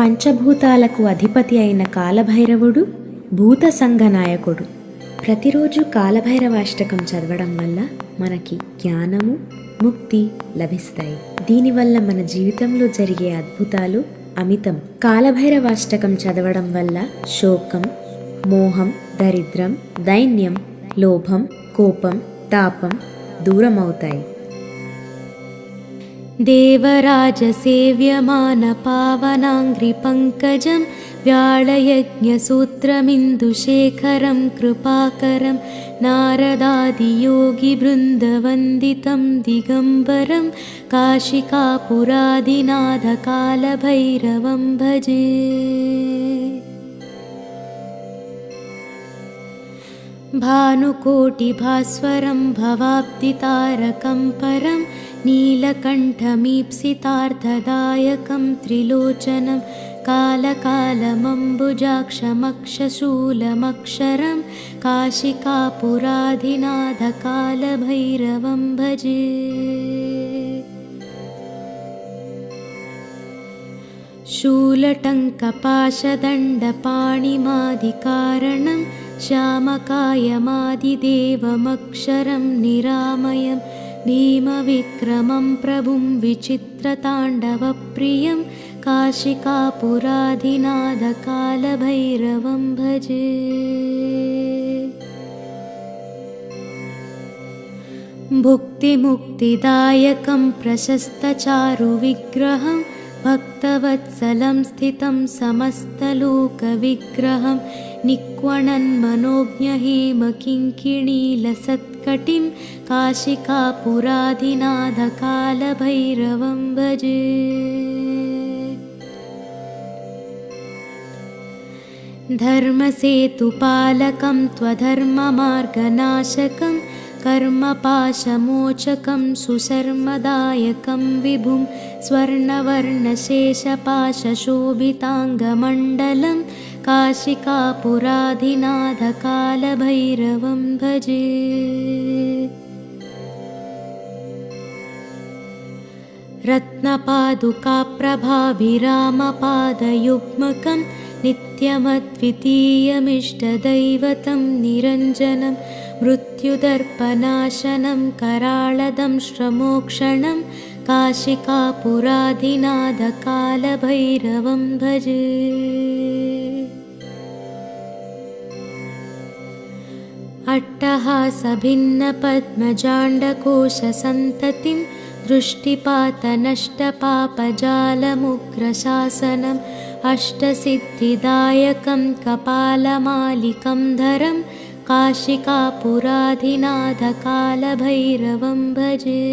పంచభూతాలకు అధిపతి అయిన కాలభైరవుడు భూత సంఘ నాయకుడు. ప్రతిరోజు కాలభైరవాష్టకం చదవడం వల్ల మనకి జ్ఞానము, ముక్తి లభిస్తాయి. దీనివల్ల మన జీవితంలో జరిగే అద్భుతాలు అమితం. కాలభైరవాష్టకం చదవడం వల్ల శోకం, మోహం, దరిద్రం, దైన్యం, లోభం, కోపం, తాపం దూరమవుతాయి. దేవరాజ సేవ్యమాన పావనాంగ్రి పంకజం వ్యాళయజ్ఞసూత్రమిందుశేఖరం కృపాకరం నారదాదియోగి బృందవందితం దిగంబరం కాశికాపురాదినాథ కాలభైరవం భజే. భానుకోటిభాస్వరం భవాబ్దితారకం పరం నీలకంఠమీప్సితార్థదాయకం త్రిలోచనం కాలకాలమంబుజాక్షమక్షశూలమక్షరం కాశికాపురాధినాథ కాలభైరవం భజే. శూలటంకపాశదండపాణిమాదికారణం శ్యామకాయమాదిదేవమక్షరం నిరామయం భీమవిక్రమం ప్రభుం విచిత్రతాండవప్రియం కాశికాపురాధినాథ కాలభైరవం భజే. భుక్తిముక్తిదాయకం ప్రశస్తచారువిగ్రహం భక్తవత్సలం స్థితం సమస్తలోకవిగ్రహం నిక్వణన్మనోజ్ఞహేమకింకిణీలసత్కటిం కాశికాపురాధినాథ కాలభైరవం భజే. ధర్మసేతుపాలకం త్వధర్మమార్గనాశకం కర్మపాశమోచకం సుశర్మదాయకం విభుం స్వర్ణవర్ణశేషపాశశోభితాంగమండలం కాశికాపురాధినాథ కాలభైరవం భజే. రత్నపాదుకాప్రభాభిరామపాదయుగ్మకం నిత్యమద్వితీయమిష్టదైవతం నిరంజనం మృత్యుదర్పనాశనం कराळदंष्ट्रमोक्षणं काशिकापुराधिनाथ कालभैरवं भजे. अट्टहासभिन्नपद्मजाण्डकोशसन्ततिं दृष्टिपातनष्टपापजालमुग्रशासनम् अष्टसिद्धिदायकं कपालमालिकं धरं काशिकापुराधिनाथ कालभैरवं भजे.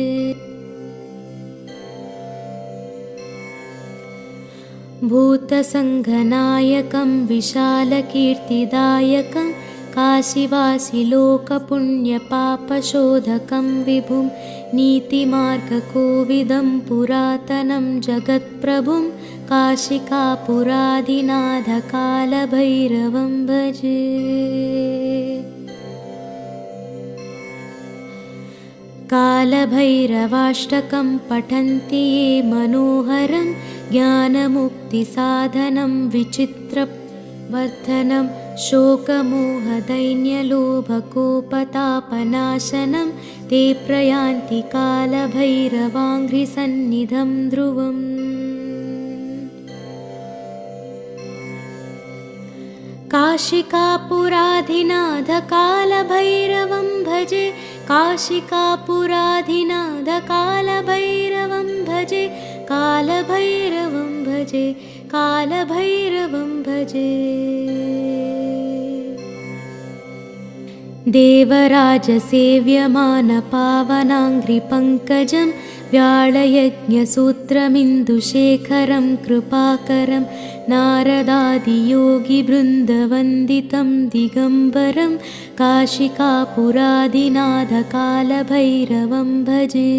भूतसङ्घनायकं विशालकीर्तिदायकं काशीवासिलोकपुण्यपापशोधकं विभुं नीतिमार्गकोविदं पुरातनं जगत्प्रभुं काशिकापुराधिनाथ कालभैरवं भजे. कालभैरवाष्टकं पठन्ति ये मनोहरं ज्ञानमुक्तिसाधनं विचित्रवर्धनं शोकमोहदैन्यलोभकोपतापनाशनं ते प्रयान्ति कालभैरवाङ्घ्रिसन्निधं ध्रुवम्. काशिकापुराधिनाथ कालभैरवं भजे. काशिकापुराधिनाथ कालभैरवं भजे. कालभैरवं भजे. कालभैरवं भजे. देवराजसेव्यमानपावनाङ्घ्रिपङ्कजं व्याळयज्ञसूत्रमिन्दुशेखरं कृपाकरं नारदादियोगिबृन्दवन्दितं दिगम्बरं काशिकापुराधिनाथ कालभैरवं भजे.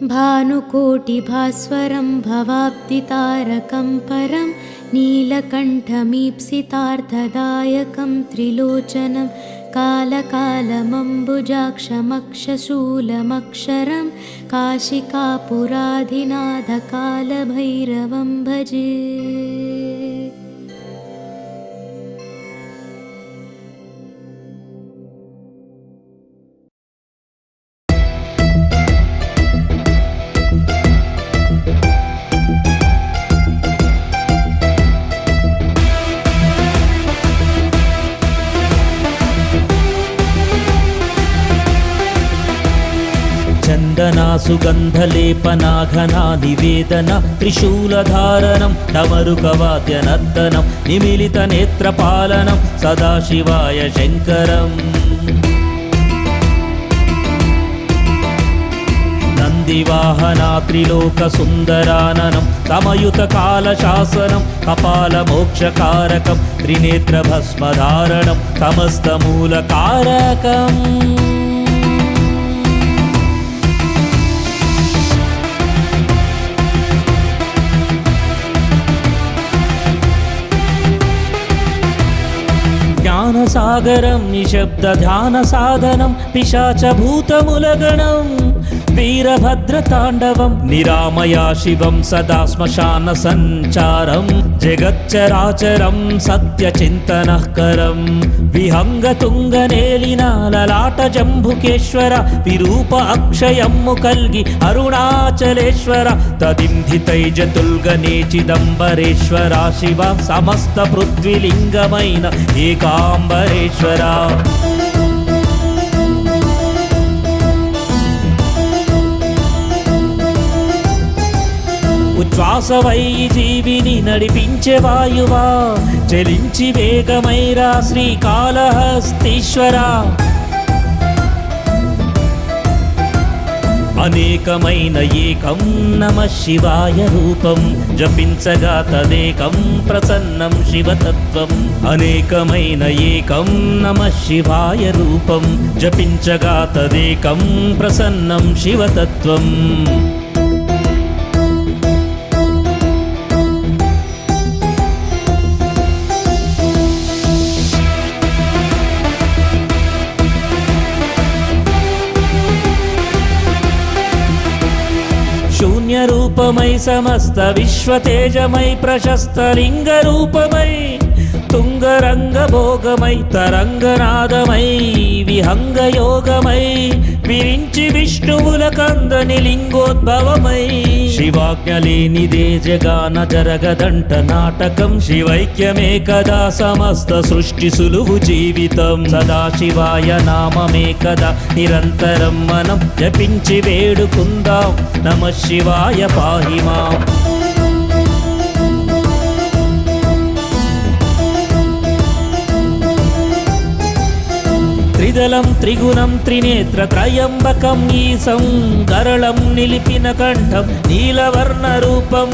भानुकोटिभास्वरं भवाब्दितारकं परं नीलकण्ठमीप्सितार्थदायकं त्रिलोचनं कालकालमम्बुजाक्षमक्षशूलमक्षरं काशिकापुराधिनाथकालभैरवं भजे। चन्दना सुगन्धलेपनाघना निवेदन त्रिशूलधारणं डमरुकवाद्यनर्तनं निमीलितनेत्रपालनं सदाशिवाय शङ्करम्। नन्दिवाहना त्रिलोकसुन्दराननं समयुतकालशासनं कपालमोक्षकारकं त्रिनेत्रभस्मधारणं समस्तमूलकारकम्। ज्ञानसागरं निशब्दध्यानसाधनं पिशाचभूतमुलगणं वीरभद्रताण्डवं निरामया शिवं सदा श्मशानसञ्चारं जगच्चराचरं सत्यचिन्तनःकरं विहङ्गतुङ्गनेलिना ललाटजम्बुकेश्वर विरूप अक्षयं मुकल्गि अरुणाचलेश्वर तदिन्धितैजतुल्गनेचिदम्बरेश्वरा शिव समस्तपृथ्वीलिङ्गमैन एकाम्बरेश्वरा। ఉచ్ఛ్వాసవై జీవిని నడిపించే వాయువా చలించి వేగమైరా శ్రీకాళహస్తీశ్వర। అనేకమైన ఏకం నమః శివాయ రూపం జపించగా తదేకం ప్రసన్నం శివతత్వం। అనేకమైన ఏకం నమః శివాయ రూపం జపించగా తదేకం ప్రసన్నం శివతత్వం। शून्यरूपमै समस्त विश्वतेजमै प्रशस्तलिङ्गरूपमै तुङ्गरङ्गभोगमै तरङ्गनादमै विहङ्गयोगमै विरिञ्चि विष्णुవులకందని లింగోద్భవమై శివాజ్ఞలేనిదే జగాన జరగదంట నాటకం శివైక్యమే కదా సమస్త సృష్టి సులువు జీవితం సదాశివాయ నామమే కదా నిరంతరం మనం జపించి వేడుకుందాం నమః శివాయ పాహి మాం। त्रिदलं त्रिगुणं त्रिनेत्रत्रयम्बकं ईशं गरलं निलिपिन कण्ठं नीलवर्णरूपं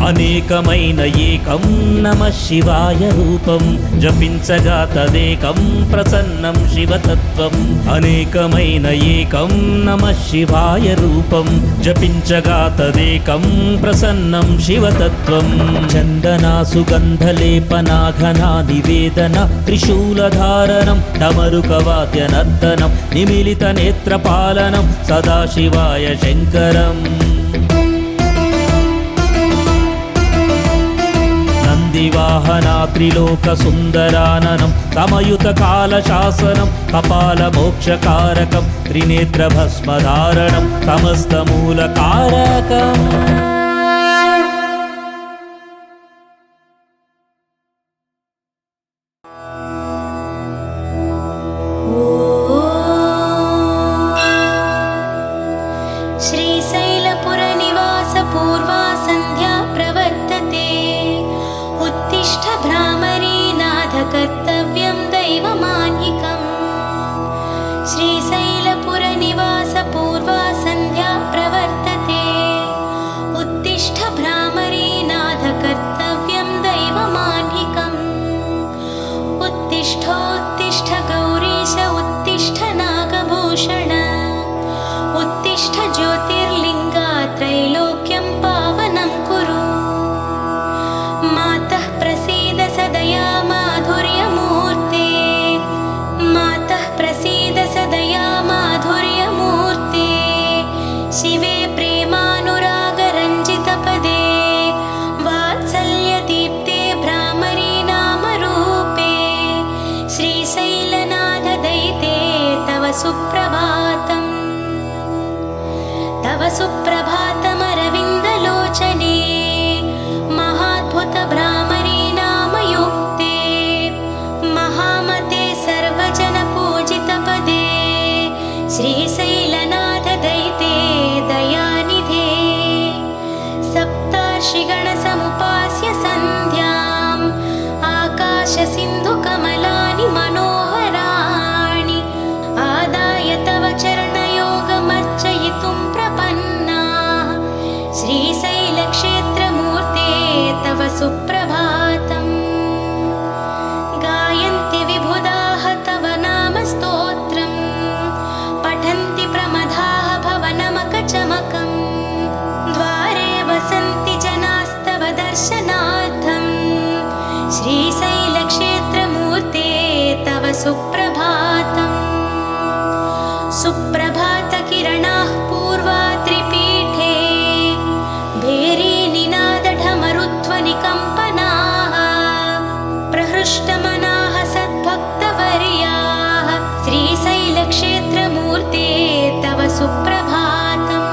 అనేకమైన ఏకం నమః శివాయ రూపం జపించగా తదేకం ప్రసన్నం శివతత్వం। అనేకమైన ఏకం నమః శివాయ రూపం జపించగా తదేకం ప్రసన్నం శివతత్వం। చందనా సుగంధలేపనాఘనా నివేదన త్రిశూలధారణం డమరుకవాద్యనర్తనం నిమిలితనేత్రపాలనం సదాశివాయ శంకరం। नन्दिवाहना त्रिलोकसुन्दराननं समयुतकालशासनं कपालमोक्षकारकं त्रिनेत्रभस्मधारणं समस्तमूलकारकम्। श्रीशैलपुरनिवास पूर्वा सन्ध्या प्रवर्तते उत्तिष्ठ भ्रामरी नाथ कर्तव्यं दैवमान्यिकम्। श्रीशैलपुरनिवास पूर्वा सन्ध्या प्रवर्तते उत्तिष्ठ भ्रामरी नाथ कर्तव्यं दैवमान्यिकम्। उत्तिष्ठोत्तिष्ठ गौरीश उत्तिष्ठ नागभूषण उत्तिष्ठ ज्योतिर्लिङ्गा त्रैलोक्यं पावनं कुरु। मातः प्रसीद सदय सुप्रभातम् तव सुप्रभातमरविन्दलोचने महाद्भुतभ्रामरी नामयुक्ते महामते सर्वजनपूजितपदे श्रीशैलनाथदयिते दयानिधे सप्तार्षिगणसमुपास्य सन्ध्याम् आकाशसिन्धुकमलानि मनोहराणि आदाय तव चरणयोगमर्चयितुं प्रपन्नाः श्रीशैलक्षेत्रमूर्ते तव सुप्रभातम् गायन्ति विबुधाः तव नाम स्तोत्रम् पठन्ति प्रमदाः भवनमकचमकम् द्वारे वसन्ति जनास्तव दर्शनार्थम् श्रीशैलक्षेत्रमूर्ते तव सुप्रभातम् सुप्रभातकिरणाः पूर्वात्रिपीठे भेरीनिनादढमरुध्वनिकम्पनाः प्रहृष्टमनाः सद्भक्तवर्याः श्रीशैलक्षेत्रमूर्ते तव सुप्रभातम्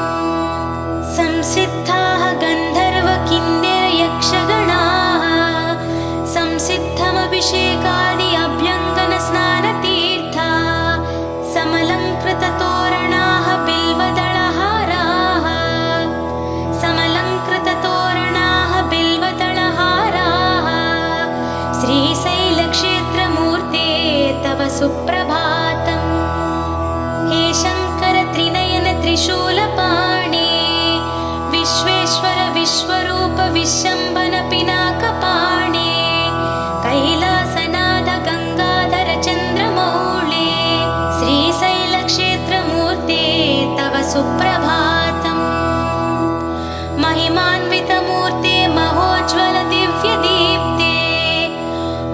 संसिद्धाः गन्धर्वकिन्नरयक्षगणाः संसिद्धमभिषेकादि अभ्यङ्गनस्नानतीर्था समलङ्कृततोरणाः बिल्वदलहाराः समलङ्कृततोरणाः बिल्वदलहाराः श्रीशैलक्षेत्रमूर्ते तव सुप्रभातम् हे शङ्कर त्रिनयन त्रिशूलपाणे विश्वेश्वर विश्वरूप विश्वम्भन पिनाकपाणे कैलासनाथ गङ्गाधर चन्द्रमौळे श्रीशैलक्षेत्रमूर्ते तव सुप्रभातम् महिमान्वितमूर्ते महोज्ज्वल दिव्यदीप्ते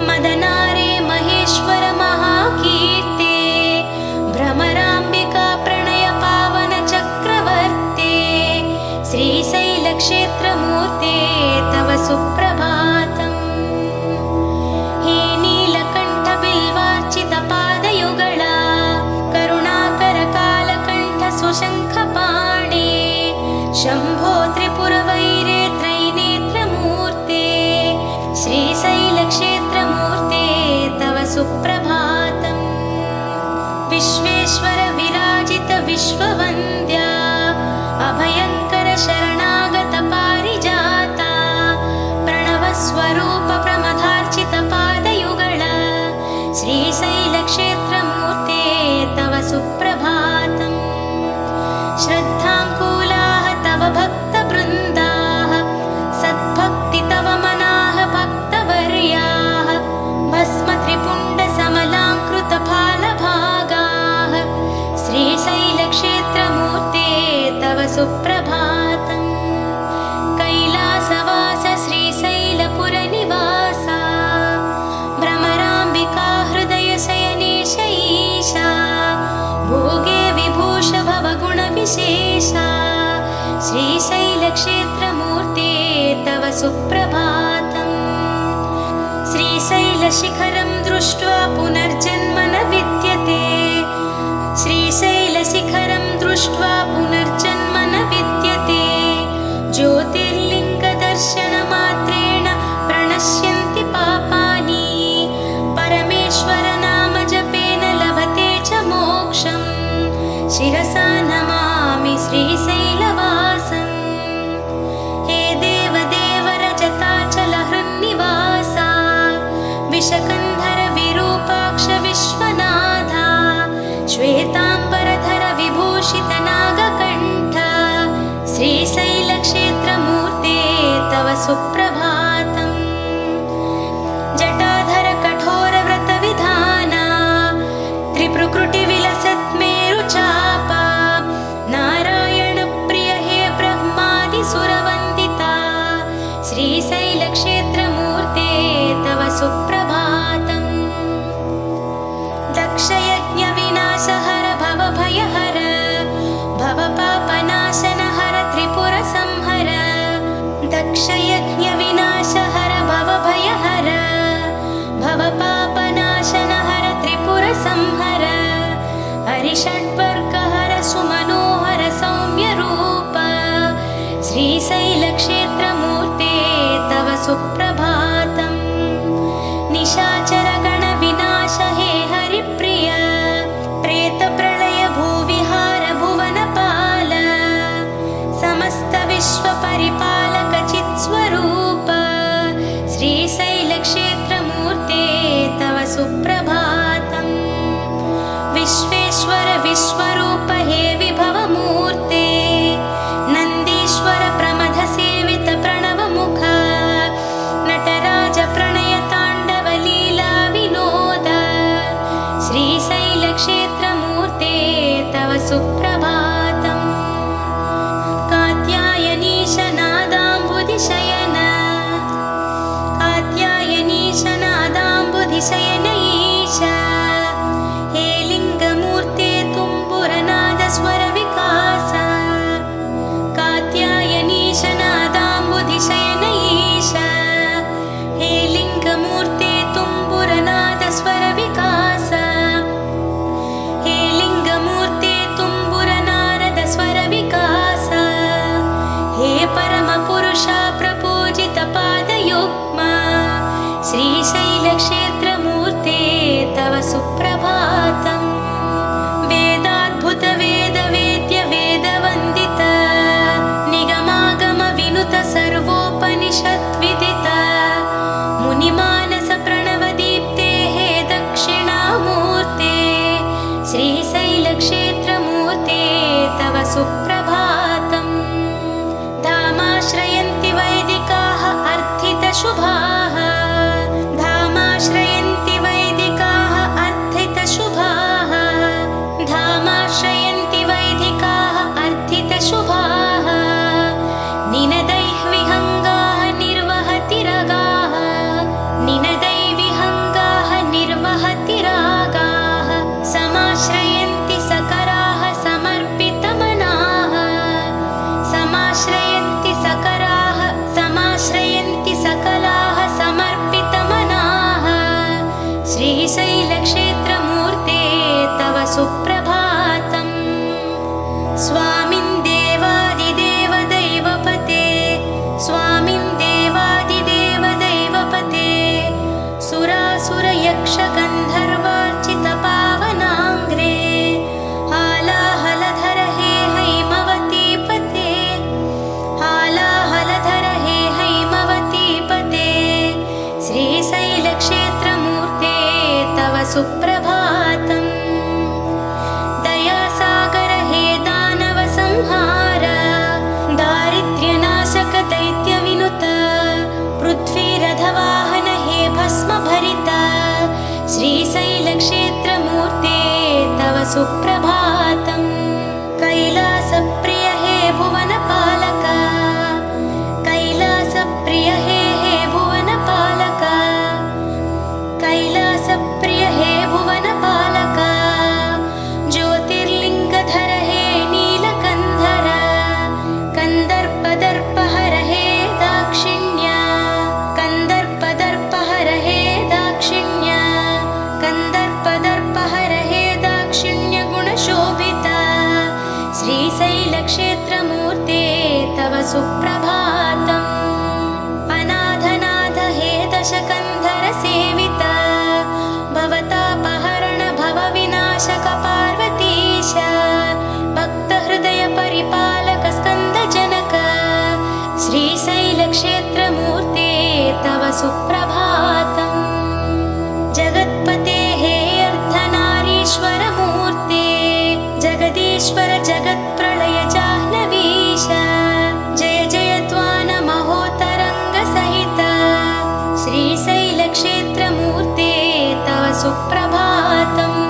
मदनारे महेश्वर महाकीर्ते भ्रमराम्बिका प्रणय पावन चक्रवर्ते श्रीशैलक्षेत्रमूर्ते तव सुप्रभातम् हे नीलकण्ठ बिल्वार्चितपादयुगला करुणाकर कालकण्ठ सुशङ्खपाणे शम्भो त्रिपुरवैरे त्रैनेत्रमूर्ते श्रीशैलक्षेत्रमूर्ते तव सुप्रभातम् विश्वेश्वर विराजित विश्ववन्द्या अभयङ्कर शरणागत पारिजाता प्रणवस्वरूप प्रमदार्चित पादयुगला श्रीशैलक्षेत्रमूर्ते तव सुप्रभातम् श्रद्धाङ्कुलाः तव भक्तवृन्दाः सद्भक्ति तव मनाः भक्तवर्याः भस्म त्रिपुण्ड समलाङ्कृतफालभागाः श्रीशैलक्षेत्रमूर्ते तव सुप्रभातम् कैलासवास श्रीशैलपुरनिवासा भ्रमराम्बिका हृदयशयनेश ईशा भोगे विभूष भवगुणविशेषा श्रीशैलक्षेत्रमूर्ते तव सुप्रभातम् श्रीशैलशिखरं दृष्ट्वा पुनर्जन्म न विद्यते श्रीशैलशिखरं दृष्ट्वा पुनर्जन्म न विद्यते ज्योतिर्लिङ्गदर्शनमात्रेण प्रणश्यन्ति पापानि परमेश्वर नाम जपेन लभते च मोक्षम् शिरसा नमामि श्रीशैलवासम् हे देवदेव रजताचलहृन्निवासा विशकन्धर विरूपाक्ष विश्वनाथा श्वेताम्बरधर विभूषित नागकण्ठ श्रीशैलक्षेत्रमूर्ते तव सुप्रभातम् जटाधर कठोर व्रतविधाना त्रिप्रकृतिविलसत्मेरुचापा नारायणप्रिय हे ब्रह्मादिसुरवन्दिता श्रीशैलक्षेत्रमूर्ते तव सुप्रभातम् दक्षयज्ञविनाशहर भवभयहर भवपापनाशनहर त्रिपुरसंहर दक्षयज्ञविनाशहर भवभयहर भवपापनाशनहर त्रिपुरसंहर हरिषण् विश्वेश्वर विश्वरूप हे विभवमूर्ते नन्दीश्वर प्रमथ सेवित प्रणवमुख नटराज प्रणय ताण्डव लीला विनोद श्रीशैलक्षेत्रमूर्ते तव सुप्रभातम् कात्यायनीश नादाम्बुधिशयन कात्यायनीश नादाम्बुधिशयन ईश हे लिङ्गमूर्ते तुम्बुरनाद स्वर विकास कात्यायनीश नादाम्बुधिशयन ईश हे लिङ्गमूर्ते तुम्बुरनाद स्वर विकास हे लिङ्गमूर्ते तुम्बुरनारद स्वर विकास हे परमपुरुषा प्रपूजित पादयुग्मा श्रीशैलक्षेत्रमूर्ते तव सुप्रभातम् वेदाद्भुत वेद वेद्य वेदवन्दित निगमागम विनुत सर्वोपनिषद्विदित मुनिमानस प्रणवदीप्ते हे दक्षिणामूर्ते श्रीशैलक्षेत्रमूर्ते तव सुप्रभातम् धामाश्रयन्ति वैदिकाः अर्थितशुभाः धामाश्रयन्ति वैदिकाः अर्थितशुभाः धामाश्रयन्ति वैदिकाः अर्थितशुभाः निनदैः विहङ्गाः निर्वहति रगाः निनदै विहङ्गाः निर्वहति रागाः समाश्रयन्ति सकराः समर्पितमनाः समाश्रयन्ति सकराः समाश्रयन्ति सकलाः समर्पितमनाः श्रीशैलक्षेत्रमूर्ते तव सुप्रभातम् स्वामिन् देवादिदेव दैवपते स्वामिन् देवादिदेव दैवपते सुरासुरयक्षगन्धर्वार्चित पावनाङ्ग्रे हालाहलधर हे हैमवतीपते हालाहलधर हे हैमवतीपते श्रीशैलक्षेत्रमूर्ते तव सुप्रभातम् दयासागर हे दानवसंहार दारिद्र्यनाशक दैत्यविनुत पृथ्वीरथवाहन हे भस्मभरित श्रीशैलक्षेत्रमूर्ते तव सुप्रभातम् कैलासप्रिय हे भुवनपालक कैलासप्रिय हे भुवनपालक कैलासप्रिय हे भुवनपालक ज्योतिर्लिङ्गधर हे नीलकन्धर कन्दर्पदर्पहर हे दाक्षिण्य कन्दर्पदर्पहर हे दाक्षिण्य कन्दर्पदर्पहर हे दाक्षिण्य गुणशोभित श्रीशैलक्षेत्रमूर्ते तव सुप्रभातम् अनाथनाथ हे दशकन्धर सेवित भवतापहरण भवविनाशक पार्वतीश भक्तहृदय परिपालक स्कन्दजनक श्रीशैलक्षेत्रमूर्ते तव सुप्रभातम् जगत्पते हे अर्धनारीश्वरमूर्ते जगदीश्वर जगत्प्रलय जाह्नवीश जय जय त्वान महोतरङ्ग सहित श्रीशैलक्षेत्रमूर्ते तव सुप्रभातम्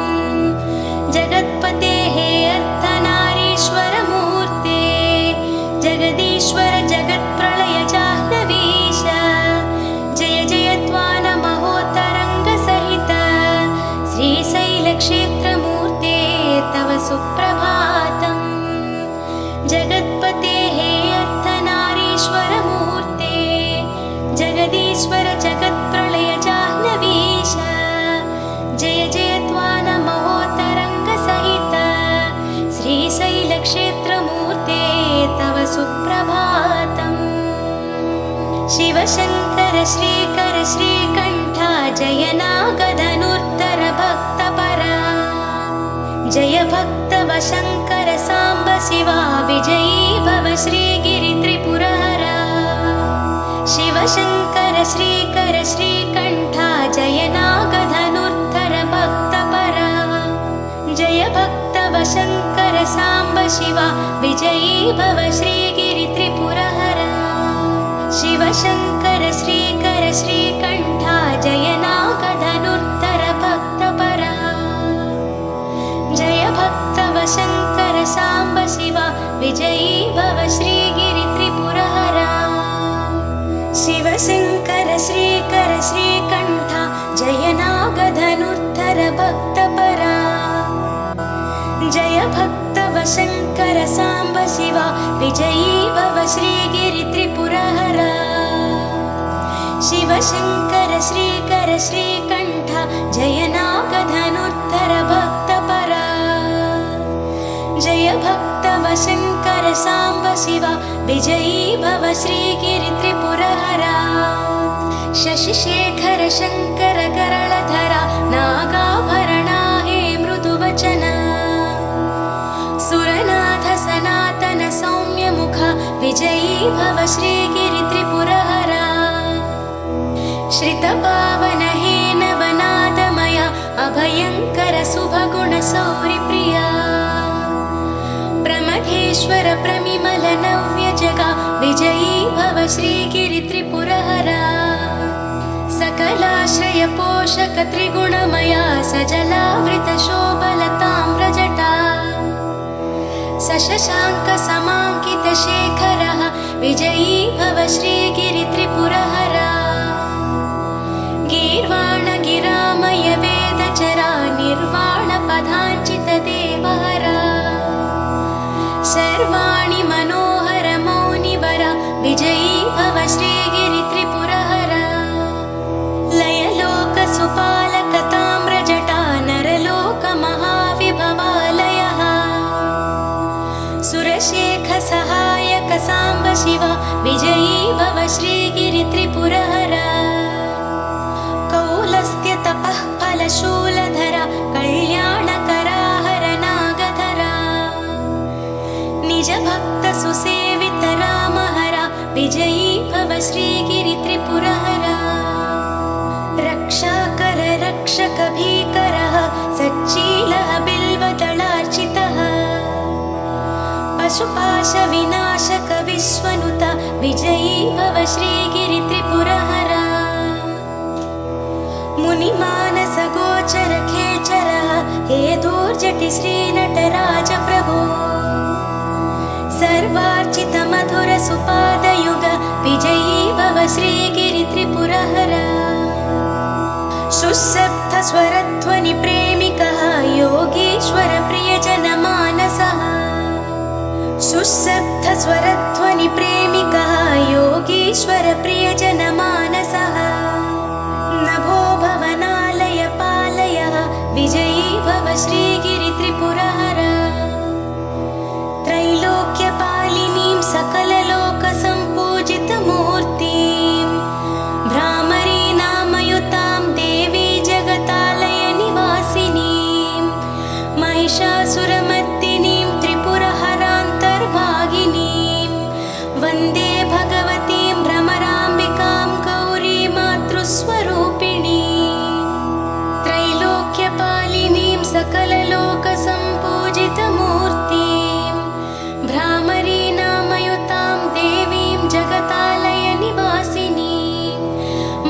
जगत्पते हे अर्धनारीश्वरमूर्ते जगदीश्वर जगत्प्रलय जाह्नवीश जय जय त्वान महोतरङ्ग सहित श्रीशैलक्षेत्रमूर्ते तव सुप्रभातम् जगत्पते हे अर्धनारीश्वरमूर्ते जगदीश्वर जगत्प्रलय जाह्नवीश जय जय त्वान महोतरङ्ग सहित श्रीशैलक्षेत्रमूर्ते तव सुप्रभातम् शिवशङ्कर श्रीकर श्रीकण्ठा जय नागधनुर्धर भक्तपरा जय भक्तवशङ्कर साम्ब शिवा विजयी भव श्रीगिरि त्रिपुरहरा शिवशङ्कर श्रीकर श्रीकण्ठा जय नागधनुर्धर भक्तपरा जय भक्त शङ्कर साम्ब शिवा विजयी भव श्रीगिरित्रिपुरहरा शिव शङ्कर श्रीकर श्रीकण्ठा जय नागधनुर्धर भक्तपरा जय भक्तव शङ्कर साम्ब शिवा विजयी भव श्रीगिरित्रिपुरहरा शिव शङ्कर श्रीकर श्रीकण्ठा जय नागधनुर्धर भक्तपरा जय भक्तव शङ्कर साम्ब शिवा विजयी भव श्रीगिरित्रिपुरहरा शिव शङ्कर श्रीकर श्रीकण्ठा जय नागधनुर्धर भक्तपरा जय भक्तव शङ्कर साम्ब शिवा विजयी भव श्रीगिरित्रिपुरहरा शशिशेखर शङ्कर करळधरा नागाभरणा हे मृदुवचना सुरनाथ सनातन सौम्यमुख विजयी भव श्रीगिरित्रिपुरहरा श्रितपावन हे नवनादमया अभयङ्कर शुभगुणसौरिप्रिया प्रमथेश्वर प्रमिमल नव्यजगा विजयी भव श्रीगिरित्रिपुरहरा सकलाश्रय पोषक त्रिगुणमया सजलावृत शोभलताम्रजटा सशशाङ्क समाङ्कित शेखरः विजयी भव श्रीगिरित्रिपुरहरा गीर्वाण गिरामय वेदचरा निर्वाण पदाञ्चित देवहरा सर्वाणि मनोहर मौनिवर विजयी भव श्रीगिरित्रिपुरहरा लयलोक सुपालक ताम्रजटा नरलोक महाविभवालयः सुरशेख सहायक साम्ब शिवा विजयी भव श्रीगिरित्रिपुरहरा कौलस्त्य तपः फलशूलधरा कल्याणकराहर नागधरा निज भक्त सुसेवित रामहरा विजयी भव श्रीगिरित्रिपुरहरा रक्षाकर रक्षक भीकरः सच्चीलः बिल्वदलार्चितः पशुपाश विनाशक विश्वनुत विजयी भव श्रीगिरित्रिपुरहरा मुनिमानस गोचर खेचरः हे दूर्जटि श्रीनटराज प्रभो सर्वार्चित मधुर सुपादयुग विजयी भव श्रीगिरित्रिपुरहरा सुशब्द स्वरध्वनि प्रेमिकः योगीश्वर प्रियजन मानसः सुशब्द स्वरध्वनि प्रेमिकः योगीश्वर प्रियजन मानसः नभो भवनालय पालयः विजयी भव श्रीगिरित्रिपुरहरा त्रैलोक्यपालिनीं सकललोकसम्पूजितमूर्तिं भ्रामरी नामयुतां देवी जगतालय निवासिनीं महिषासुरमर्दिनीं त्रिपुरहरान्तर्भागिनीं वन्दे भगवतीं भ्रमराम्बिकां गौरी मातृस्वरूपिणीं त्रैलोक्यपालिनीं सकललोकसम्पूजितमूर्तिं भ्रामरी नामयुतां देवीं जगतालय निवासिनीं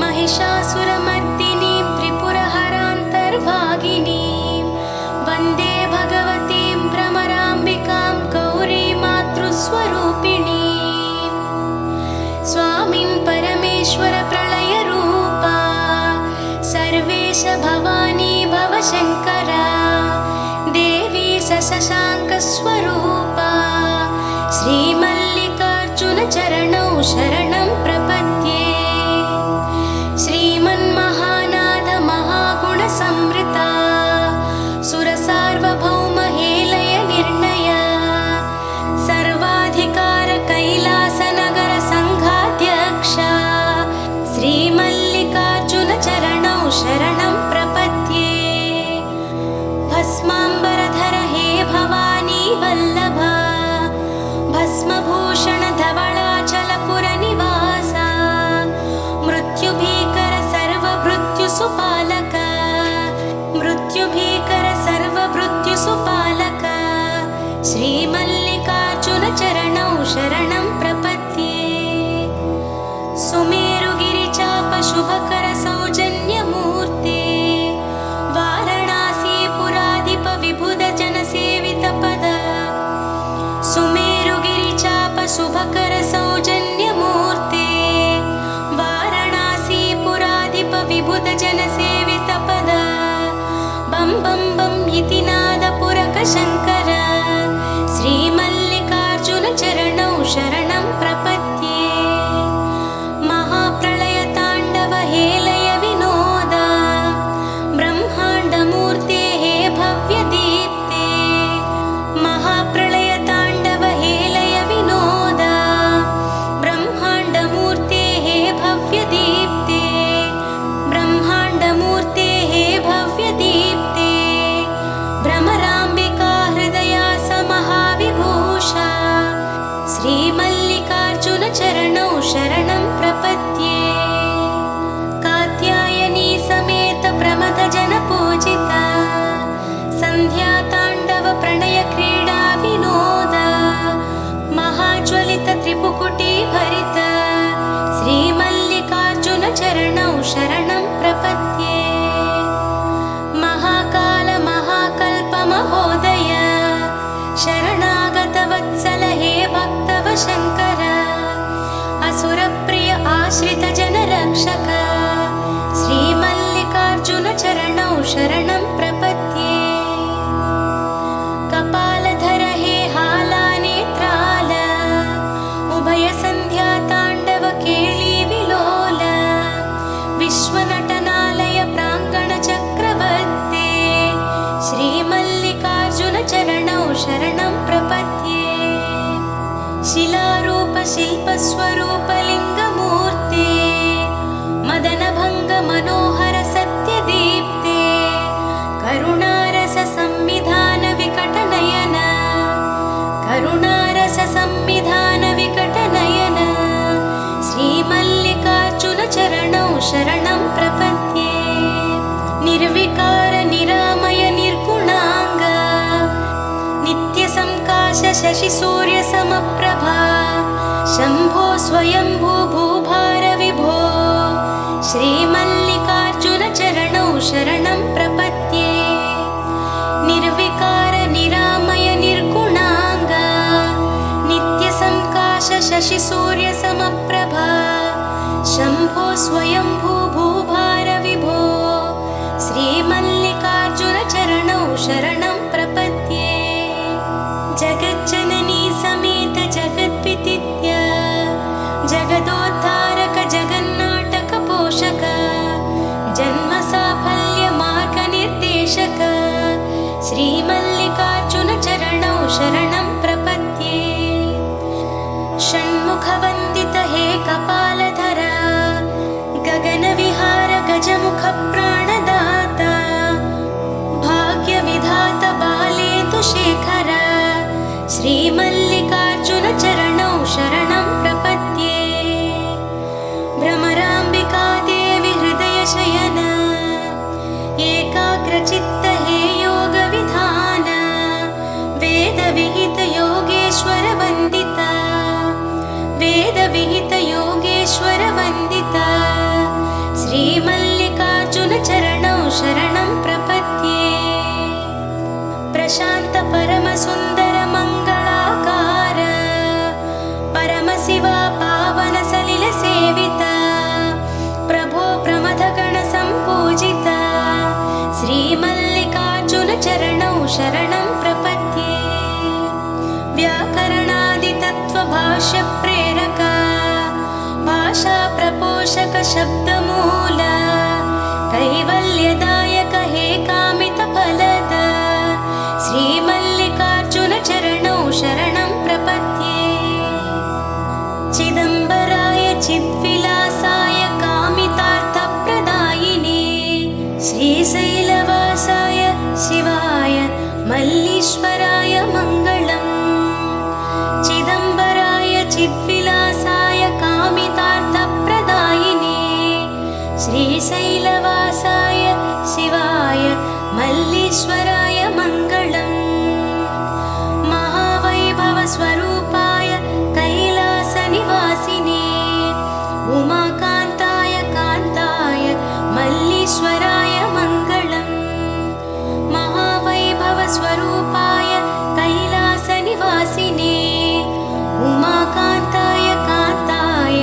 महिषासुरमर्दिनीं त्रिपुरहरान्तर्भागिनीं वन्दे भगवतीं भ्रमराम्बिकां गौरी मातृस्वरूपिणीं स्वामिं परमेश्वर प्रलयरूपा सर्वेश भवानी भवशङ्करा देवी सशशाङ्कस्वरूपा श्रीमल्लिकार्जुन चरणौ शरणं प्रपद्ये श्रीमन्महानाद महागुणसंवृता सुरसार्वभौम हेलय निर्णय सर्वाधिकार कैलासनगर संघाध्यक्षा श्रीमल्लिकार्जुन चरणौ शरणं प्रपद्ये भस्माम्बरधर हे भवानी वल्लभा भस्मभूषण धवलाचलपुरनिवासा मृत्युभीकर सर्वभृत्युसुपालक मृत्युभीकर सर्वभृत्युसुपालक श्रीमल्लिकार्जुनचरणौ शरणं प्रपद्ये सुमेरुगिरिचापशुभकरसौजन्यमूर्ते वाराणासीपुराधिपविबुधजनसेवितपद सुमेरुगिरिचापशुभकरसौजन्यमूर्ते वाराणासीपुराधिपविबुधजनसेवितपद बं बं बं इति नादपुरकशङ्कर श्रीमल्लिकार्जुनचरणौ शरणं प्रपद्ये महाप्रलयताण्डव हेलय विनोद ब्रह्माण्डमूर्ते हे भव्यदीप्ते महाप्रलयताण्डव हेलय विनोद ब्रह्माण्डमूर्ते हे भव्यदीप्ते ब्रह्माण्डमूर्ते हे भव्यदीप्ते भ्रमराम्बिका हृदयास महाविभूषा श्रीमल्लिकार्जुनचरणौ शरणं प्रपद्ये कात्यायनी समेत प्रमथजनपूजिता सन्ध्याताण्डव प्रणयक्रीडा विनोद महाज्वलित त्रिपुकुटीभरित श्रीमल्लिकार्जुनचरणौ शरणं प्रपद्ये महाकाल महाकल्पमहोदय शरणागतवत्सल हे भक्तव शङ्कर असुरप्रिय आश्रितजनरक्षक श्रीमल्लिकार्जुनचरणौ शरणं प्रपद्ये कपालधर हे हालानेत्राल उभयसन्ध्याताण्डव केळीविलोल विश्वनटनालय प्राङ्गणचक्रवर्ते श्रीमल्लिकार्जुनचरणौ शरणं प्रपद्ये शिलारूप शिल्पस्वरूपलिङ्गमूर्ते मदनभङ्ग मनोहर सत्यदीप्ते करुणारस संविधान विकटनयन करुणारस संविधान विकटनयन श्रीमल्लिकार्जुनचरणौ शरणं प्रपद्ये निर्विकार निरामय निर्गुणाङ्ग नित्यसंकाश शशिसूर्यसमप्रभा शम्भो स्वयंभू भूभार विभो श्रीमल्लिकार्जुनचरणौ शरणं प्रपद्ये निर्विकार निरामय निर्गुणाङ्ग नित्यसंकाश शशिसूर्यसमप्रभा शम्भो स्वयंभू भूभार विभो श्रीमल्लिकार्जुनचरणौ शरणं प्रपद्ये जगज्जननी समेत जगद्विदित्य जगदोद्धारक जगन्नाटक पोषक जन्म साफल्य मार्ग निर्देशक श्रीमल्लिकार्जुनचरणौ शरणं प्रपद्ये षण्मुखवन्दित हे कपालधर गगनविहार गजमुख प्राणदाता भाग्यविधात बालेन्दुशेखर श्रीमल्लिकार्जुनचरणौ शरणं प्रपद्ये भ्रमराम्बिका देवी हृदयशयन एकाग्रचित्त हे योगविधान वेदविहित योगेश्वर वन्दिता वेदविहित योगेश्वर वन्दिता श्रीमल्लिकार्जुनचरणौ शरणं प्रपद्ये प्रशान्त परमसुन्दर मङ्गलाकार परमशिवा पावन सलिल सेविता प्रभो प्रमथगण सम्पूजिता श्रीमल्लिकार्जुनचरणौ शरणं प्रपद्ये व्याकरणादितत्त्वभाष्य प्रेरक भाषा प्रपोषक शब्दमूल कैवल्यदायक हे कामितफलद श्रीमल्लिकार्जुनचरणौ शरणं प्रपद्ये चिदम्बराय चिद्विलासाय कामितार्थप्रदायिने श्रीशैलवासाय शिवाय मल्लीश्वराय मङ्गलम् चिदम्बराय चिद्विलासाय कामितार्थप्रदायिने श्रीशैलवासाय शिवाय मल्लीश्वराय मङ्गलम् महा स्वरूपाय कैलासनिवासिने उमाकान्ताय कान्ताय मल्लीश्वराय मङ्गलम् महावैभव स्वरूपाय कैलासनिवासिने उमाकान्ताय कान्ताय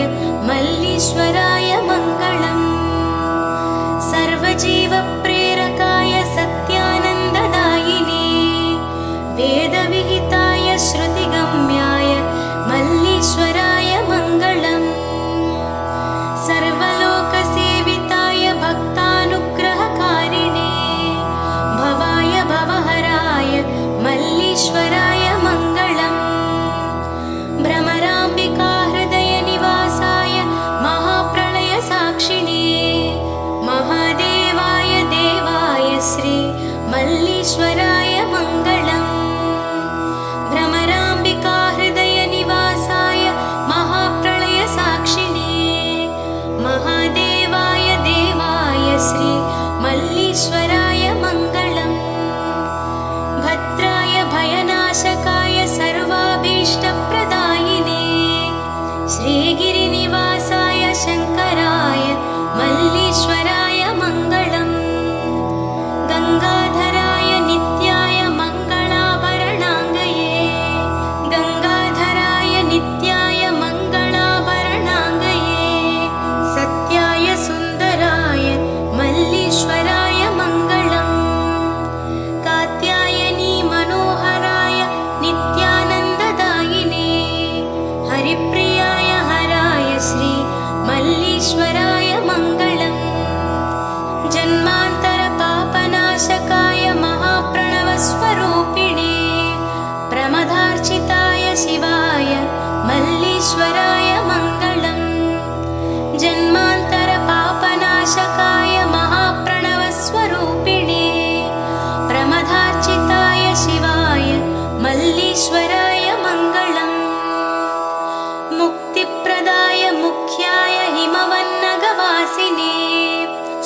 मल्लीश्वराय मङ्गलम् सर्वजीवप्रेरकाय सत्यानन्ददायिने वेदविहिताय श्रुतिगम्याय मल्लीश्वराय मङ्गलम् सर्वलोकसेविताय भक्तानुग्रहकारिणे भवाय भवहराय मल्लीश्वराय मङ्गलम् भ्रमराम्बिकाहृदयनिवासाय महाप्रलयसाक्षिणे महादेवाय देवाय श्री मल्लीश्वराय मङ्गलम् भ्रमराम्बिकाहृदयनिवासाय महाप्रलयसाक्षिणे महादेवाय देवाय श्री मल्लीश्वराय मङ्गलम् भद्राय भयनाशकाय सर्वाभीष्टप्रदायिने श्रीगिरिनिवासाय शङ्कराय मल्लीश्वराय मङ्गलम् गङ्गाधराय नित्याय मङ्गलाभरणाङ्गये गङ्गाधराय नित्याय मङ्गलाभरणाङ्गये सत्याय सुन्दराय मल्लीश्वराय मङ्गलम् कात्यायनी मनोहराय नित्यानन्ददायिने हरिप्रियाय हराय श्री मल्लीश्वराय मङ्गलम् जन्मान्तरपापनाशकाय महाप्रणवस्वरूपिणे प्रमदार्चिताय शिवाय मल्लीश्वराय मङ्गलम् जन्मान्तरपापनाशकाय महाप्रणवस्वरूपिणे प्रमदार्चिताय शिवाय मल्लीश्वराय मङ्गलम् मुक्तिप्रदाय मुख्याय हिमवन्नगवासिने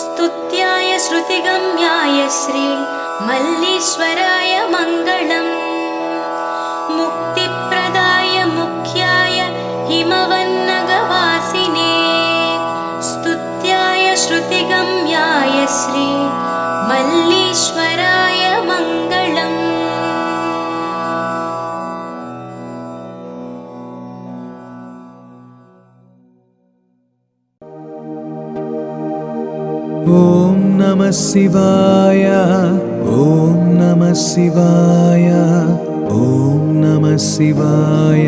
स्तुत्याय श्रुतिगम्याय श्री मल्लीश्वराय मङ्गलम् मुक्तिप्रदाय मुख्याय हिमवन्नगवासिने स्तुत्याय श्रुतिगम्याय श्री मल्लीश्वराय मङ्गलम् ॐ नमः शिवाय ॐ नमः शिवाय ॐ नमः शिवाय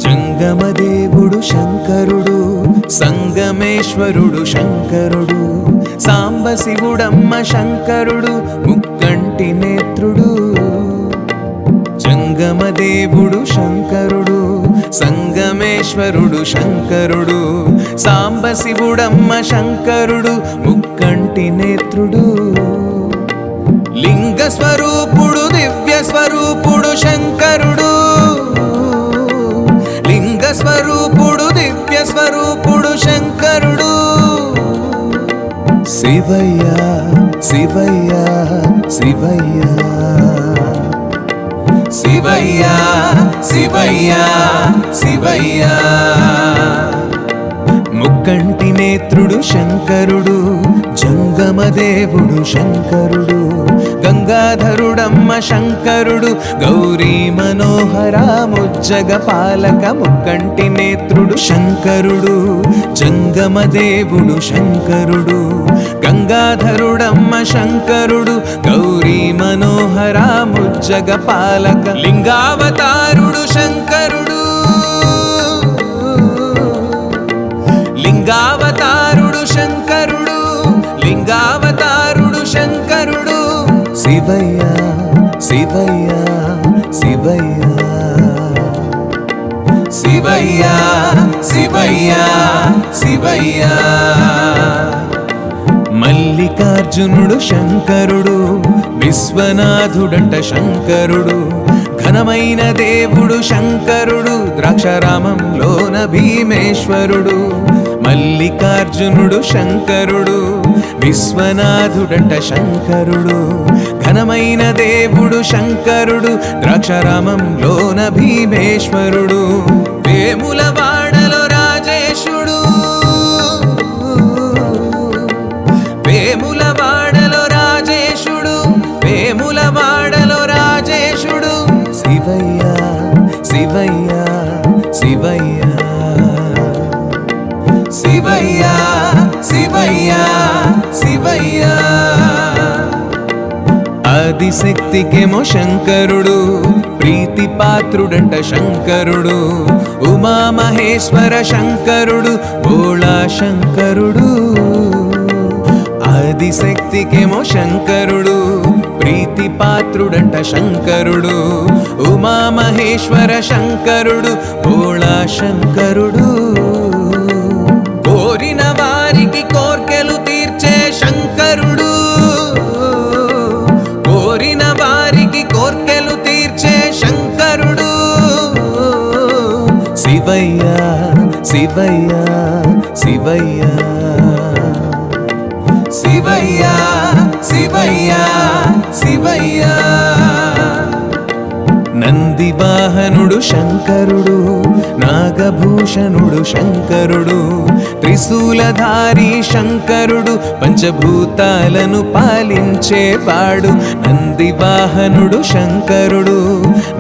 జంగమదేవుడు శంకరుడు సంగమేశ్వరుడు శంకరుడు సాంబశివుడమ్మ శంకరుడు ముక్కంటి నేత్రుడు జంగమదేవుడు శంకరుడు సంగమేశ్వరుడు శంకరుడు సాంబశివుడమ్మ శంకరుడు ముక్కంటి నేత్రుడు లింగ స్వరూపుడు దివ్య స్వరూపుడు శంకరుడు లింగ స్వరూపుడు దివ్య స్వరూపుడు శంకరుడు శివయ్య శివయ్య శివయ్య శివయ్య శివయ్య శివయ్య ముక్కంటి నేత్రుడు శంకరుడు జంగమదేవుడు శంకరుడు గంగాధరుడమ్మ శంకరుడు గౌరీ మనోహర ముజ్జగ పాలక ముక్కంటి నేత్రుడు శంకరుడు జంగమదేవుడు శంకరుడు గంగాధరుడమ్మ శంకరుడు గౌరీ మనోహర ముజ్జగ పాలక లింగావతారుడు శంకరుడు లింగావతారుడు శంకరుడు లింగావతారుడు శంకరుడు శివయ్య శివయ్య శివయ్య శివయ్య శివయ్య శివయ్య మల్లికార్జునుడు శంకరుడు విశ్వనాథుడంట శంకరుడు ఘనమైన దేవుడు శంకరుడు ద్రాక్షారామంలోన భీమేశ్వరుడు మల్లికార్జునుడు శంకరుడు విశ్వనాథుడంట శంకరుడు. ఘనమైన దేవుడు శంకరుడు, ద్రాక్షారామంలోన భీమేశ్వరుడు. వేములవాడలో రాజేశుడు, వేములవాడలో రాజేశుడు, వేములవాడలో రాజేశుడు. శివయ్య శివయ్య శివయ్య శివయ్య శివయ్య శివయ్య. ఆదిశక్తికేమో శంకరుడు, ప్రీతి పాత్రుడంట శంకరుడు. ఉమామహేశ్వర శంకరుడు, భోళా శంకరుడు. ఆదిశక్తికేమో శంకరుడు, ప్రీతి పాత్రుడంట శంకరుడు. ఉమామహేశ్వర శంకరుడు, భోళా శంకరుడు. కోరిన వారికి కోర్కెలు తీర్చే శంకరుడు, కోరిన వారికి కోర్కెలు తీర్చే శంకరుడు. శివయ్య శివయ్య శివయ్య శివయ్య శివయ్య శివయ్య. నందివాహనుడు శంకరుడు, నాగభూషణుడు శంకరుడు. త్రిశూలధారి శంకరుడు, పంచభూతాలను పాలించేవాడు. నందివాహనుడు శంకరుడు,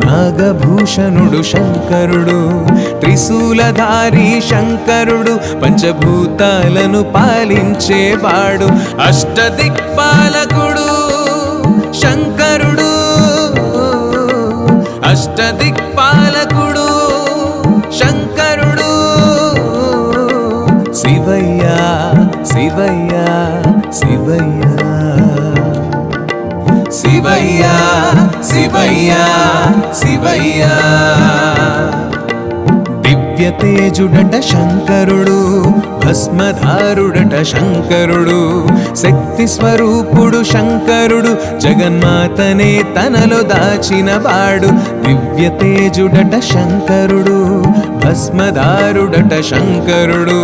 నాగభూషణుడు శంకరుడు. త్రిశూలధారి శంకరుడు, పంచభూతాలను పాలించేవాడు. అష్టదిక్పాలకుడు శంకరుడు, అష్టదిక్పాలకుడు శంకరుడు. శివయ్య శివయ్య శివయ్య శివయ్య శివయ్య శివయ్య. దివ్యతేజుడట శంకరుడు, భస్మధారుడట శంకరుడు. శక్తి స్వరూపుడు శంకరుడు, జగన్మాతనే తనలో దాచినవాడు. దివ్యతేజుడట శంకరుడు, భస్మధారుడట శంకరుడు.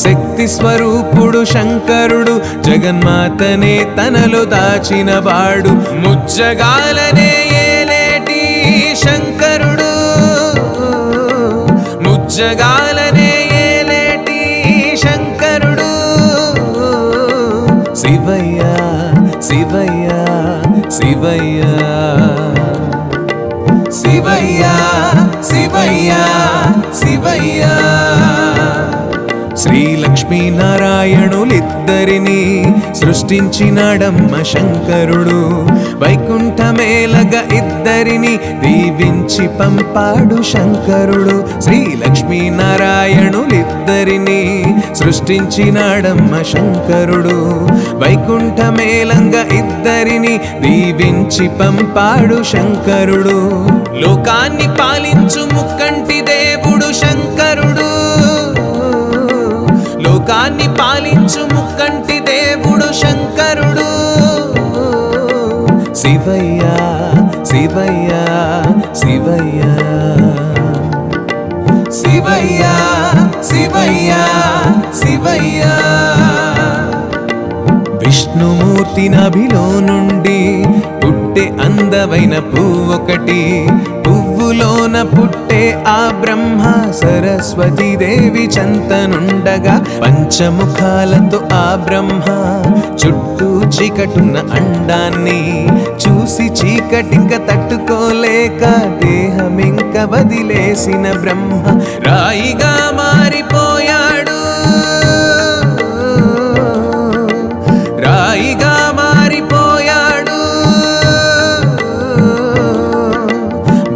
శక్తి స్వరూపుడు శంకరుడు, జగన్మాతనే తనలో దాచినవాడు. ముజ్జగాలనే ఏలేటి శంకరుడు, ముజ్జగాలనే ఏలేటి శంకరుడు. శివయ్య శివయ్య శివయ్య శివయ్య శివయ్య శివయ్య. శ్రీ లక్ష్మీనారాయణులిద్దరిని సృష్టించినాడమ్మ శంకరుడు. వైకుంఠమేలగ ఇద్దరిని దీవించి పంపాడు శంకరుడు. శ్రీ లక్ష్మీనారాయణులిద్దరిని సృష్టించినాడమ్మ శంకరుడు. వైకుంఠమేలంగ ఇద్దరిని దీవించి పంపాడు శంకరుడు. లోకాన్ని పాలించు ముక్కంటి దేవుడు శంకరుడు, లోకాన్ని పాలించు ముక్కంటి దేవుడు శంకరుడు. శివయ్య శివయ్య శివయ్య శివయ్య శివయ్య శివయ్య. విష్ణుమూర్తి నభిలో నుండి పుట్టే అందమైన పువ్వొకటి. పువ్వులోన పుట్టే ఆ బ్రహ్మ సరస్వతీ దేవి చెంతనుండగా. పంచముఖాలతో ఆ బ్రహ్మ చుట్టూ చీకటున్న అండాన్ని చూసి చీకటింక తట్టుకోలేక దేహమింక వదిలేసిన బ్రహ్మ రాయిగా మారిపోయాడు, రాయిగా మారిపోయాడు.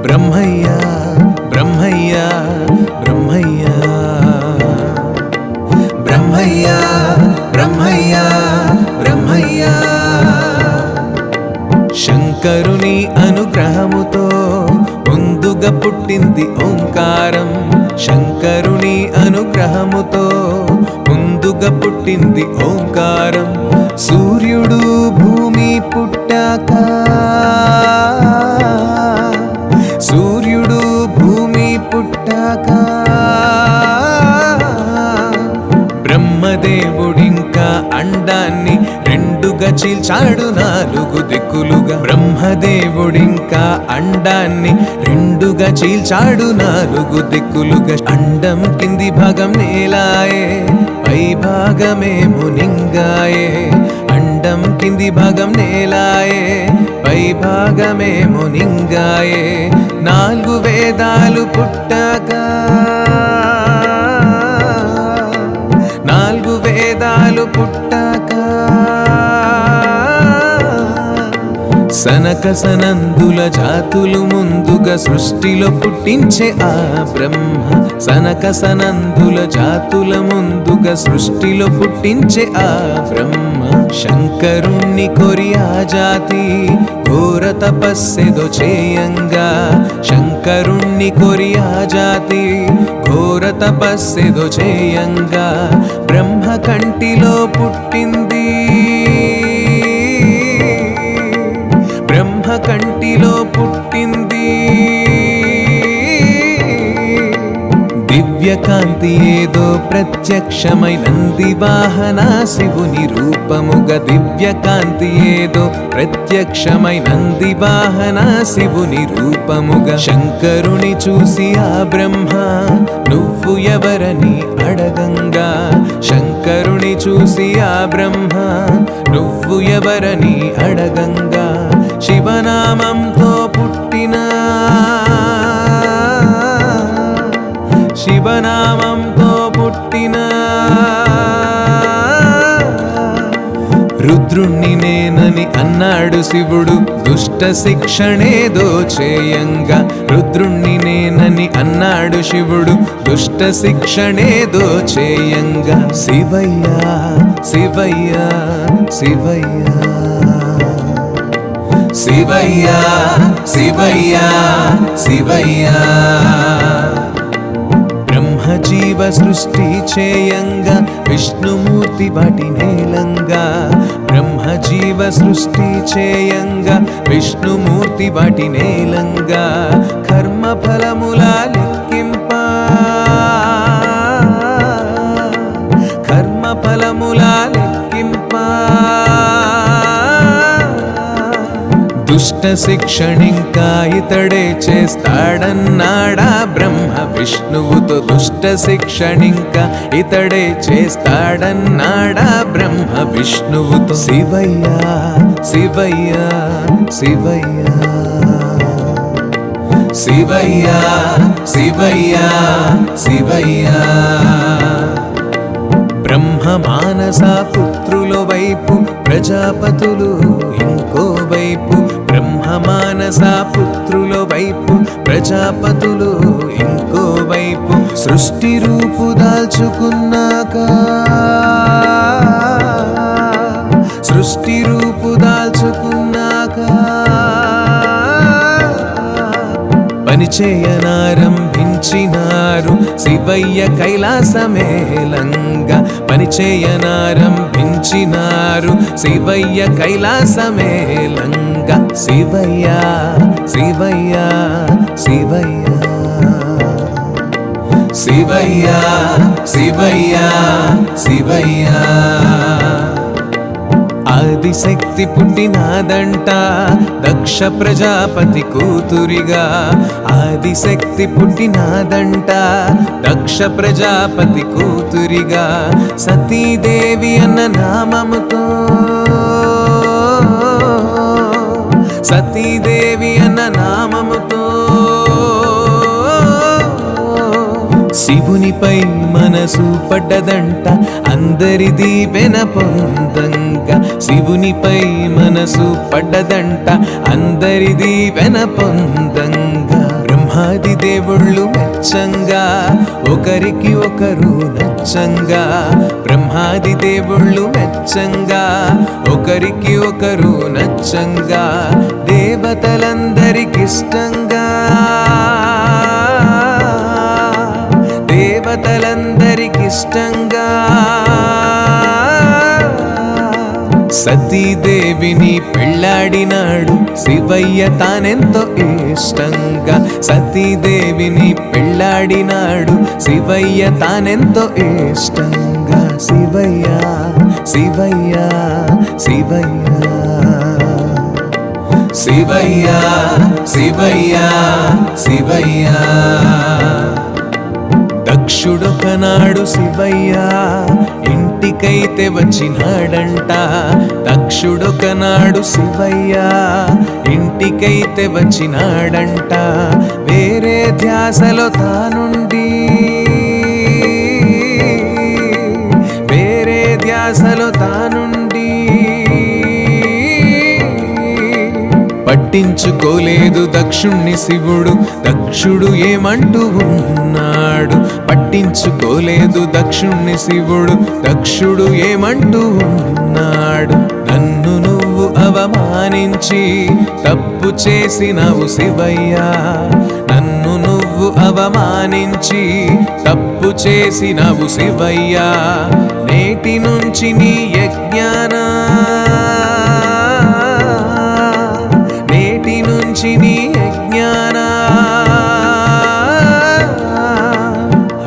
బ్రహ్మయ్య బ్రహ్మయ్య బ్రహ్మయ్య బ్రహ్మయ్య బ్రహ్మయ్య బ్రహ్మయ్య. శంకరుని అనుగ్రహముతో ముందుగా పుట్టింది ఓంకారం. శంకరుని అనుగ్రహముతో ముందుగా పుట్టింది ఓంకారం. సూర్యుడు భూమి పుట్టాక, సూర్యుడు భూమి పుట్టాక బ్రహ్మదేవుడింకా అండాన్ని చీల్చాడు నాలుగు దిక్కులుగా. బ్రహ్మదేవుడింకా అండాన్ని రెండుగా చీల్చాడు నాలుగు దిక్కులుగా. అండం కింది భాగం నేలాయే, పై భాగమేమో నింగాయే. అండం కింది భాగం నేలాయే, పై భాగమేమో నింగాయే. 4 వేదాలు పుట్టాక 4 వేదాలు పుట్టాక సనక సనందుల జాతులు ముందుగా సృష్టిలో పుట్టించే ఆ బ్రహ్మ. సనక సనందుల జాతుల ముందుగా సృష్టిలో పుట్టించే ఆ బ్రహ్మ. శంకరుణ్ణి కొరి ఆ జాతి ఘోర తపస్సెదో చేయంగా. శంకరుణ్ణి కొరి ఆ జాతి ఘోర తపస్సెదో చేయంగా. బ్రహ్మ కంటిలో పుట్టింది, బ్రహ్మ కంటిలో పుట్టింది దివ్యకాంతి ఏదో ప్రత్యక్షమై నంది వాహన శివుని రూపముగా. దివ్యకాంతి ఏదో ప్రత్యక్షమై నంది వాహన శివుని రూపముగా. శంకరుని చూసి ఆ బ్రహ్మ నువ్వు ఎవరని అడగంగా. శంకరుని చూసి ఆ బ్రహ్మ నువ్వు ఎవరని అడగంగా. శివనామంతో పుట్టిన, శివనామంతో పుట్టిన రుద్రుణ్ణి నేనని అన్నాడు శివుడు దుష్ట శిక్షణేదో చేయంగా. రుద్రుణ్ణి నేనని అన్నాడు శివుడు దుష్ట శిక్షణేదో చేయంగా. శివయ్యా శివయ్యా శివయ్యా శివయ్యా శివయ్యా శివయ్యా. బ్రహ్మజీవ సృష్టి చేయంగా విష్ణుమూర్తి వాటి నేలంగా. బ్రహ్మజీవ సృష్టి చేయంగా విష్ణుమూర్తి వాటి నేలంగా. కర్మ ఫలముల లెక్కింప, కర్మ ఫలముల లెక్కింప దుష్ట శిక్షణింకా ఇతడే చేస్తాడన్నాడా బ్రహ్మ విష్ణువుతో. దుష్ట శిక్షణింకా ఇతడే చేస్తాడన్నాడా బ్రహ్మ విష్ణువుతో. శివయ్యా శివయ్యా శివయ్యా శివయ్యా శివయ్యా శివయ్యా. బ్రహ్మ మానస పుత్రుల వైపు ప్రజాపతులు ఇంకో వైపు. బ్రహ్మ మానస పుత్రుల వైపు ప్రజాపతులు ఇంకో వైపు. సృష్టి రూపు దాల్చుకున్నాక, సృష్టి రూపు దాల్చుకున్నాక పనిచేయనారంభించినారు శివయ్య కైలాసమేలంగా. పనిచేయనారంభించినారు శివయ్య కైలాసమేలంగా. శివయ్యా శివయ్యా శివయ్యా శివయ్యా శివయ్యా శివయ్యా. ఆదిశక్తి పుట్టినాదంట దక్ష ప్రజాపతి కూతురిగా. ఆదిశక్తి పుట్టినాదంట దక్ష ప్రజాపతి కూతురిగా. సతీదేవి అన్న నామముతో, సతీదేవి అన్న నామముతో శివునిపై మనసు పడ్డదంట అందరిది వెన పొందంగా. శివునిపై మనసు పడ్డదంట అందరిది వెన పొందంగా. బ్రహ్మాది దేవుళ్ళు మెచ్చంగా ఒకరికి ఒకరు నచ్చంగా. బ్రహ్మాది దేవుళ్ళు మెచ్చంగా ఒకరికి ఒకరు నచ్చంగా. దేవతలందరికిష్టంగా, దేవతలందరికిష్టంగా సతీదేవిని పెళ్ళాడినాడు శివయ్య తానెంతో ఇష్టంగా. సతీదేవిని పెళ్ళాడినాడు శివయ్య తానెంతో ఇష్టంగా. శివయ్య శివయ్య శివయ్య శివయ్య శివయ్య శివయ్య దక్షుడొకనాడు శివయ్య ఇంటికైతే వచ్చినాడంట. దక్షుడొకనాడు శివయ్య ఇంటికైతే వచ్చినాడంట. వేరే ధ్యాసలో తానుండి వేరే ధ్యాసలో తానుండి పట్టించుకోలేదు దక్షుణ్ణి శివుడు. దక్షుడు ఏమంటూ ఉన్నాడు? పట్టించుకోలేదు దక్షుణ్ణి శివుడు. దక్షుడు ఏమంటూ ఉన్నాడు? నన్ను నువ్వు అవమానించి తప్పు చేసినవు శివయ్య. నన్ను నువ్వు అవమానించి తప్పు చేసినవు శివయ్య. నేటి నుంచి నీ యజ్ఞానా నీ యజ్ఞానా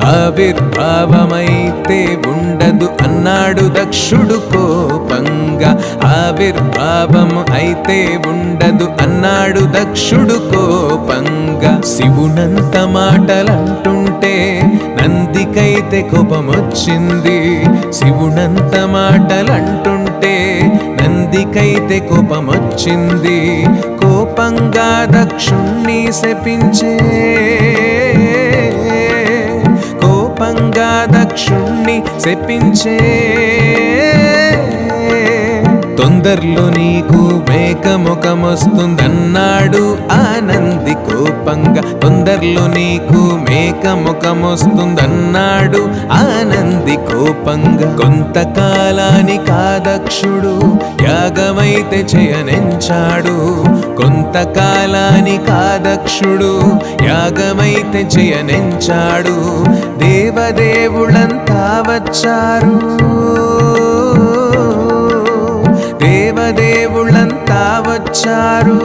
ఆవిర్భావమైతే ఉండదు అన్నాడు దక్షుడు కోపంగా. ఆవిర్భావం అయితే ఉండదు అన్నాడు దక్షుడు కోపంగా. శివునంత మాటలంటుంటే నందికైతే కోపమొచ్చింది. శివునంత మాటలంటుంటే నందికైతే కోపమొచ్చింది. కోపంగా దక్షుణ్ణి శపించే కోపంగా దక్షుణ్ణి శపించే. తొందరలో నీకు మేకముఖమొస్తుందన్నాడు ఆనంది కోపంగా. తొందరలో నీకు మేకముఖమొస్తుందన్నాడు ఆనంది కోపంగా. కొంతకాలానికి ఆ దక్షుడు యాగమైతే చేయనించాడు. కొంతకాలానికి ఆ దక్షుడు యాగమైతే చేయనించాడు. దేవదేవులంతా వచ్చారు. దేవదేవులంతా వచ్చారు.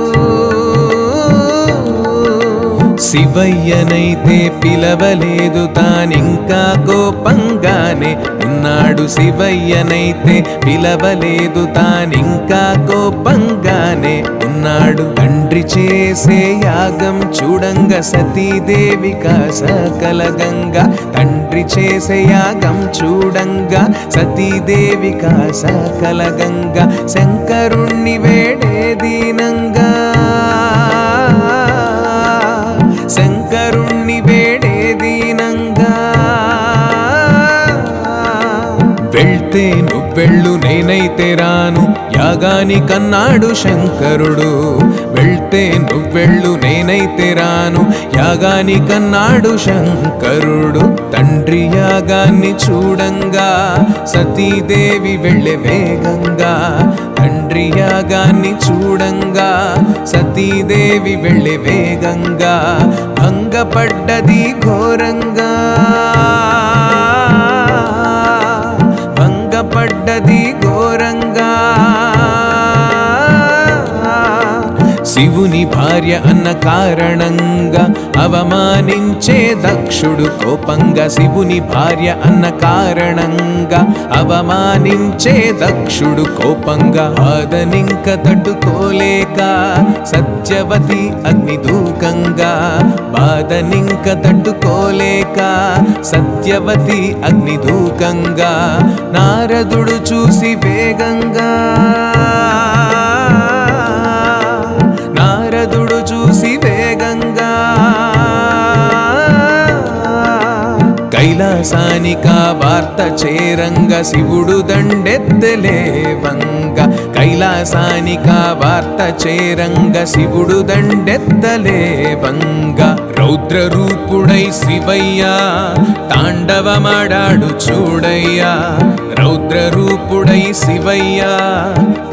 శివయ్యనైతే పిలవలేదు తానింకా కోపంగానే ఉన్నాడు. శివయ్యనైతే పిలవలేదు తానింకా కోపంగానే ఉన్నాడు. తండ్రి చేసే యాగం చూడంగా సతీదేవిక సకలగంగా. తండ్రి చేసే యాగం చూడంగా సతీదేవిక సకలగంగా. శంకరుణ్ణి వేడే దీనంగా శంకరుణ్ణి వేడే దీనంగా. వెళ్తే నువ్వెళ్ళు నేనైతే రాను యాగానికన్నాడు శంకరుడు. వెళ్తే నువ్వెళ్ళు నేనైతే రాను యాగానికన్నాడు శంకరుడు. తండ్రి యాగాన్ని చూడంగా సతీదేవి వెళ్ళే వేగంగా. తండ్రి యాగాన్ని చూడంగా సతీదేవి వెళ్ళే వేగంగా. భంగపడ్డది ఘోరంగా భంగపడ్డది ఘోరంగా. శివుని భార్య అన్న కారణంగా అవమానించే దక్షుడు కోపంగా. శివుని భార్య అన్న కారణంగా అవమానించే దక్షుడు కోపంగా. బాధనింక తట్టుకోలేక సత్యవతి అగ్నిదూకంగా. బాధనింక తట్టుకోలేక సత్యవతి అగ్నిదూకంగా. నారదుడు చూసి వేగంగా నారదుడు చూసి వేగంగా. కైలాసానికా వార్త చేరంగా శివుడు దండెత్తలేవంగా. కైలాసానికా వార్త చేరంగా శివుడు దండెత్తలేవంగా. రౌద్రరూపుడై శివయ్య తాండవమాడాడు చూడయ్యా. రౌద్రరూపుడై శివయ్య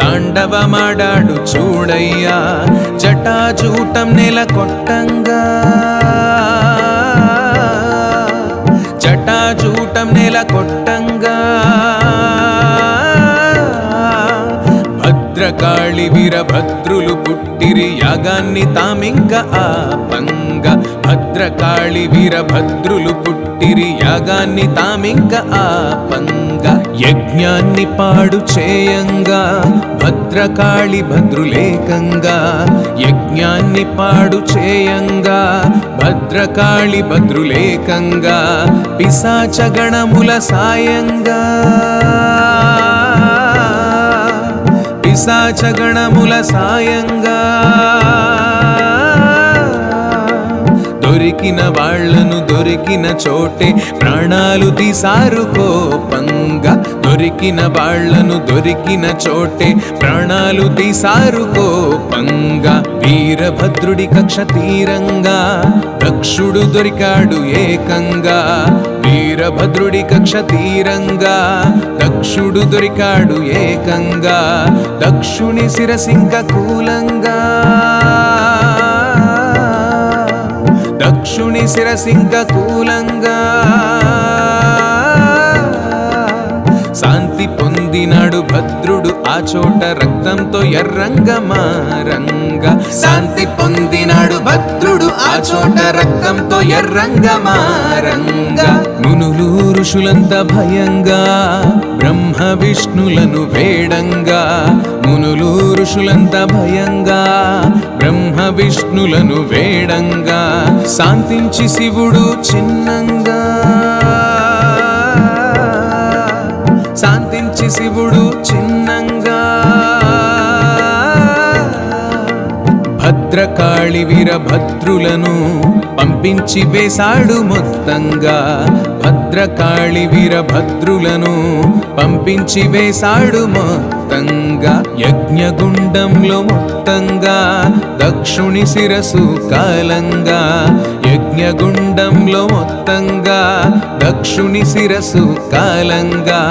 తాండవమాడాడు చూడయ్యా. జటాజూటం నెల కొట్టంగా జటాజూటం నెల కొట్టంగా. భద్రకాళి వీరభద్రులు పుట్టిరి యాగాన్ని తామింక ఆపంగా. భద్రకాళి వీరభద్రులు పుట్టిరి యాగాన్ని తామింక ఆపంగా. యజ్ఞాన్ని పాడు చేయంగా భద్రకాళి భద్రులేకంగా యజ్ఞాన్ని పాడు చేయంగా భద్రకాళి భద్రులేకంగా పిశాచగణముల సాయంగా పిశాచగణముల సాయంగా దొరికిన వాళ్లను దొరికిన చోటే ప్రాణాలు తీసారు కోపంగా దొరికిన వాళ్లను దొరికిన చోటే ప్రాణాలు తీసారు కోపంగా వీరభద్రుడి కక్ష తీరంగా దక్షుడు దొరికాడు ఏకంగా వీరభద్రుడి కక్ష తీరంగా దక్షుడు దొరికాడు ఏకంగా దక్షుని శిరసింక కూలంగా దక్షుని శిరసింక కూలంగా శాంతి పొందినాడు భద్రుడు ఆ చోట రక్తంతో ఎర్రంగా మారంగా శాంతి పొందినాడు భద్రుడు ఆ చోట రక్తంతో ఎర్రంగా మారంగా మునులు ఋషులంతా భయంగా బ్రహ్మ విష్ణులను వేడంగా మునులు ఋషులంతా భయంగా బ్రహ్మ విష్ణులను వేడంగా శాంతించి శివుడు చిన్నంగా శాంతించి శివుడు చిన్నంగా భద్రకాళి వీరభద్రులను పంపించి వేశాడు మొత్తంగా భద్రకాళి వీరభద్రులను పంపించి వేశాడు మొత్తంగా యజ్ఞగుండంలో మొత్తంగా దక్షుని శిరసు కాలంగా యజ్ఞగుండంలో మొత్తంగా దక్షుని శిరసు కాలంగా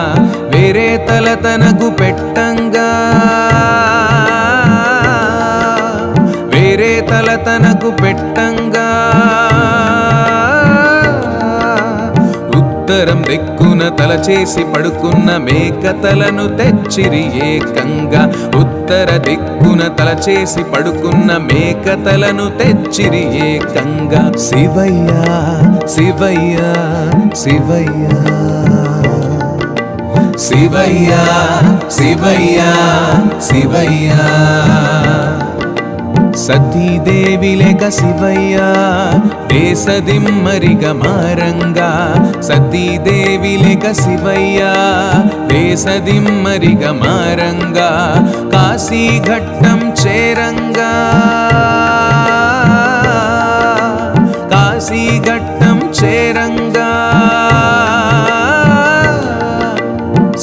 వేరే తల తనకు పెట్టంగా వేరే తల తనకు పెట్టంగా ఉత్తరం దిక్కున తల చేసి పడుకున్న మేక తలను తెచ్చిరి ఏకంగా ఉత్తర దిక్కున తల చేసి పడుకున్న మేక తలను తెచ్చిరి ఏకంగా శివయ్య శివయ్య శివయ్య శివయ్య శివయ్య శివయ్య సతీదేవి లేక శివయ్య దేశదిమ్మరిగా మారంగా సతీదేవి లేక శివయ్య దేశదిమ్మరిగా మారంగా కాశీఘట్టం చేరంగా కాశీఘట్టం చేరంగా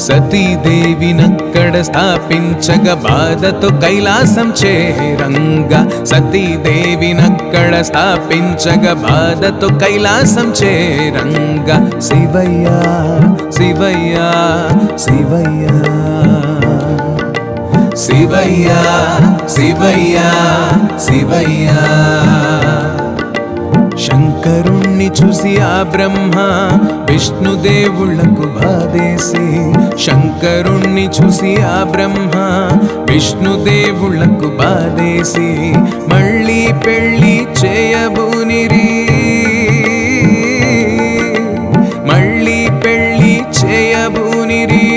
సతీదేవినక్కడ స్థాపించగ బాధతో కైలాసం చేరంగా సతీదేవినక్కడ స్థాపించగ బాధతో కైలాసం చేరంగా శివయ్య శివయ్య శివయ్య శివయ్య శివయ్య శివయ్య శంకరుణ్ణి చూసి ఆ బ్రహ్మ విష్ణుదేవుళ్లకు బాధేసి శంకరుణ్ణి చూసి ఆ బ్రహ్మ విష్ణుదేవుళ్లకు బాధేసి మళ్ళీ పెళ్ళి చేయబూనిరి మళ్ళీ పెళ్ళి చేయబూనిరి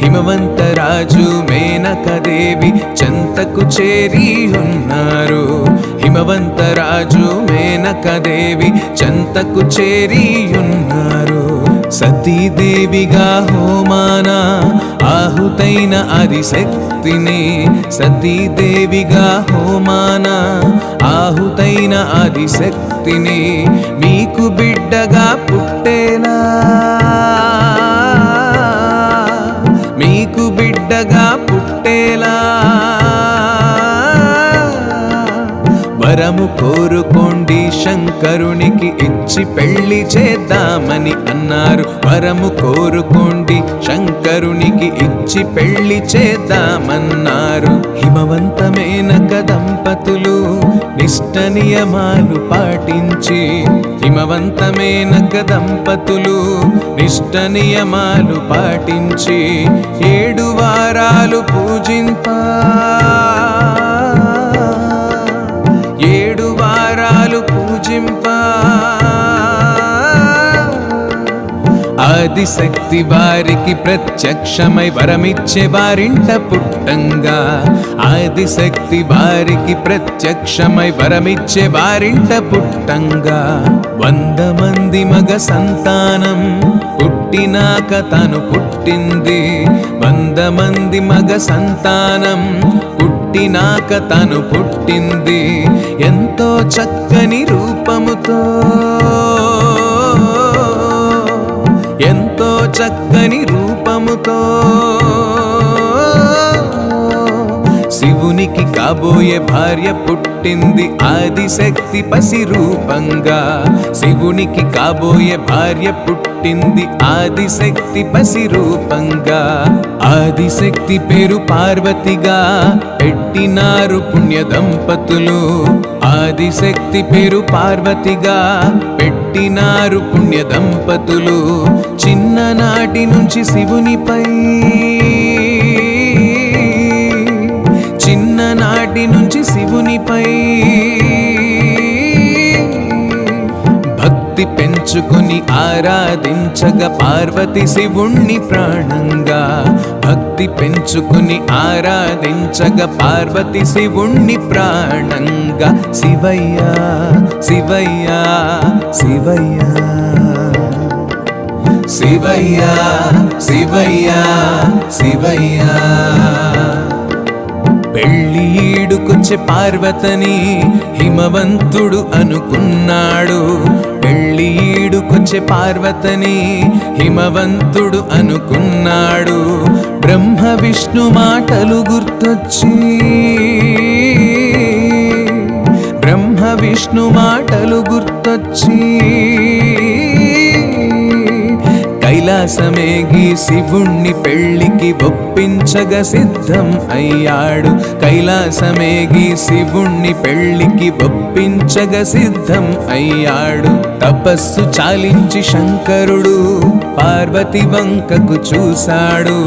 హిమవంతరాజు మేనకదేవి చెంతకు చేరి ఉన్నారు హిమవంతరాజు మేనకదేవి చెంతకు చేరి ఉన్నారు సతీదేవిగా హోమాన ఆహుతైన ఆదిశక్తిని సతీదేవిగా హోమాన ఆహుతైన ఆదిశక్తిని మీకు బిడ్డగా పుట్టేలా మీకు బిడ్డగా పుట్టేలా వరము కోరుకోండి శంకరునికి ఇచ్చి పెళ్లి చేద్దామని అన్నారు వరము కోరుకోండి శంకరునికి ఇచ్చి పెళ్లి చేద్దామన్నారు హిమవంతమేనక దంపతులు నిష్ట నియమాలు పాటించి హిమవంతమేనక దంపతులు నిష్ట నియమాలు పాటించి 7 వారాలు పూజింపా 7 వారాలు పూజింపా ఆదిశక్తి వారికి ప్రత్యక్షమై వరమిచ్చే వారింట పుట్టంగా, ఆదిశక్తి వారికి ప్రత్యక్షమై వరమిచ్చే వారింట పుట్టంగా, 100 మంది మగ సంతానం పుట్టినాక తను పుట్టింది. 100 మంది మగ సంతానం పుట్టినాక తను పుట్టింది. ఎంతో చక్కని రూపముతో, ఎంతో చక్కని రూపముతో శివునికి కాబోయే భార్య పుట్టింది. ఆదిశక్తి పసి రూపంగా, శివునికి కాబోయే భార్య పుట్టింది. ఆదిశక్తి పసి రూపంగా, ఆదిశక్తి పేరు పార్వతిగా పెట్టినారు పుణ్య దంపతులు. ఆదిశక్తి పేరు పార్వతిగా పెట్టినారు పుణ్య దంపతులు. చిన్ననాటి నుంచి శివునిపై, చిన్ననాటి నుంచి శివునిపై భక్తి పెంచుకొని ఆరాధించగా పార్వతి శివుణ్ణి ప్రాణంగా, భక్తి పెంచుకొని ఆరాధించగా పార్వతి శివుణ్ణి ప్రాణంగా. శివయ్య శివయ్య శివయ్య శివయ్య శివయ్య శివయ్య. పెళ్ళి ఈడుకొచ్చే పార్వతని హిమవంతుడు అనుకున్నాడు. పెళ్ళి ఈడుకొచ్చే పార్వతని హిమవంతుడు అనుకున్నాడు. బ్రహ్మ విష్ణు మాటలు గుర్తొచ్చి, బ్రహ్మ విష్ణు మాటలు గుర్తొచ్చి కైలాసమేగి శివుణ్ణి పెళ్లికి ఒప్పించగా సిద్ధం అయ్యాడు. కైలాసమేగి శివుణ్ణి పెళ్లికి ఒప్పించగా సిద్ధం అయ్యాడు. తపస్సు చాలించి శంకరుడు పార్వతి వంకకు చూశాడు.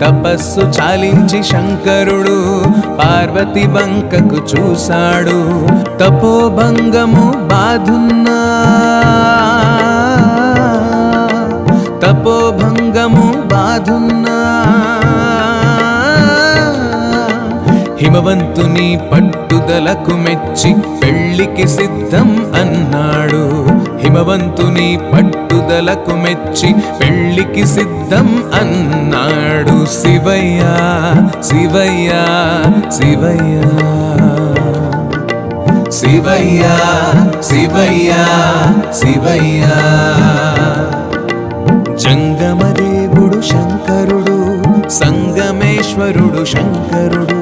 తపస్సు చాలించి శంకరుడు పార్వతి వంకకు చూశాడు. తపోభంగము బాధున్నా, తపోభంగము బాధున్నా హిమవంతుని పట్టుదలకు మెచ్చి పెళ్లికి సిద్ధం అన్నాడు. హిమవంతుని పట్టుదలకు మెచ్చి పెళ్లికి సిద్ధం అన్నాడు. శివయ్య శివయ్య శివయ్య శివయ్య శివయ్య శివయ్య. జంగమదేవుడు శంకరుడు, సంగమేశ్వరుడు శంకరుడు,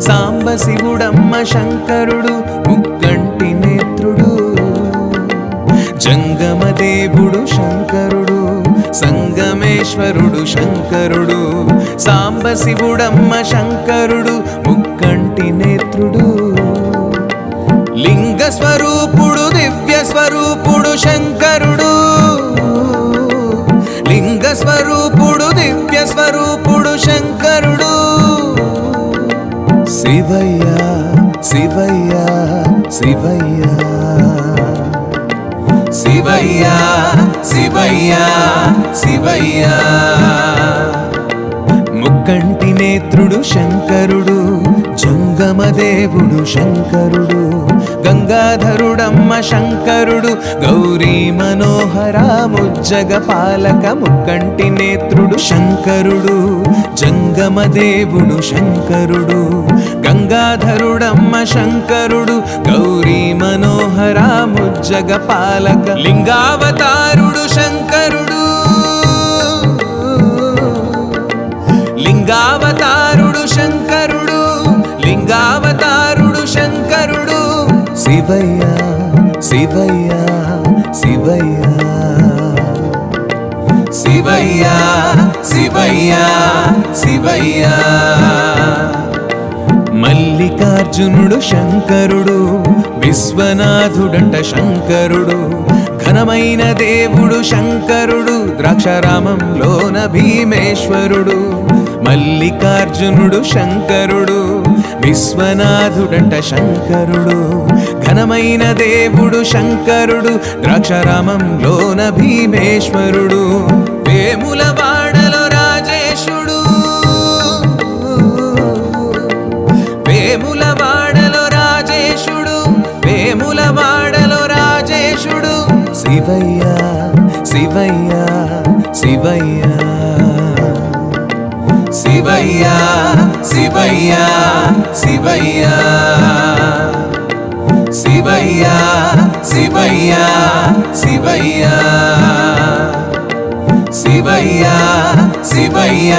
సాంబ శివుడమ్మ శంకరుడు, ముక్కంటి నేత్రుడు. జంగమదేవుడు శంకరుడు, సంగమేశ్వరుడు శంకరుడు, సాంబ శివుడమ్మ శంకరుడు, ముక్కంటి నేత్రుడు. లింగ స్వరూపుడు దివ్య స్వరూపుడు శంకరుడు, లింగ స్వరూపుడు దివ్య స్వరూపుడు శంకరుడు. శివయ్య శివయ్య శివయ్య శివయ్య శివయ్య శివయ్య. ముక్కంటి నేత్రుడు శంకరుడు, జంగమదేవుడు శంకరుడు, గంగాధరుడమ్మ శంకరుడు, గౌరీ మనోహర ముజ్జగ పాలక. ముక్కంటి నేత్రుడు శంకరుడు, జంగమదేవుడు శంకరుడు, గంగాధరుడమ్మ శంకరుడు, గౌరీ మనోహర ముజ్జగ పాలక. లింగావతారుడు శంకరుడు, లింగావతారుడు శంకరుడు, లింగావతారుడు శంకరుడు. శివయ్య శివయ్య శివయ్య శివయ్య శివయ్య శివయ్య. మల్లికార్జునుడు శంకరుడు, విశ్వనాథుడంట శంకరుడు, ఘనమైన దేవుడు శంకరుడు, ద్రాక్షారామంలోన భీమేశ్వరుడు. మల్లికార్జునుడు శంకరుడు, విశ్వనాథుడంట శంకరుడు, ఘనమైన దేవుడు శంకరుడు, ద్రాక్షారామంలోన భీమేశ్వరుడు. వేములవాడలో రాజేశుడు వేములవాడలో రాజేశుడు వేములవాడలో రాజేశుడు శివయ్య శివయ్య శివయ్య శివయ్య శివయ్య శివయ్య శివయ్య శివయ్య శివయ్య శివయ్య శివయ్య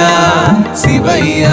శివయ్య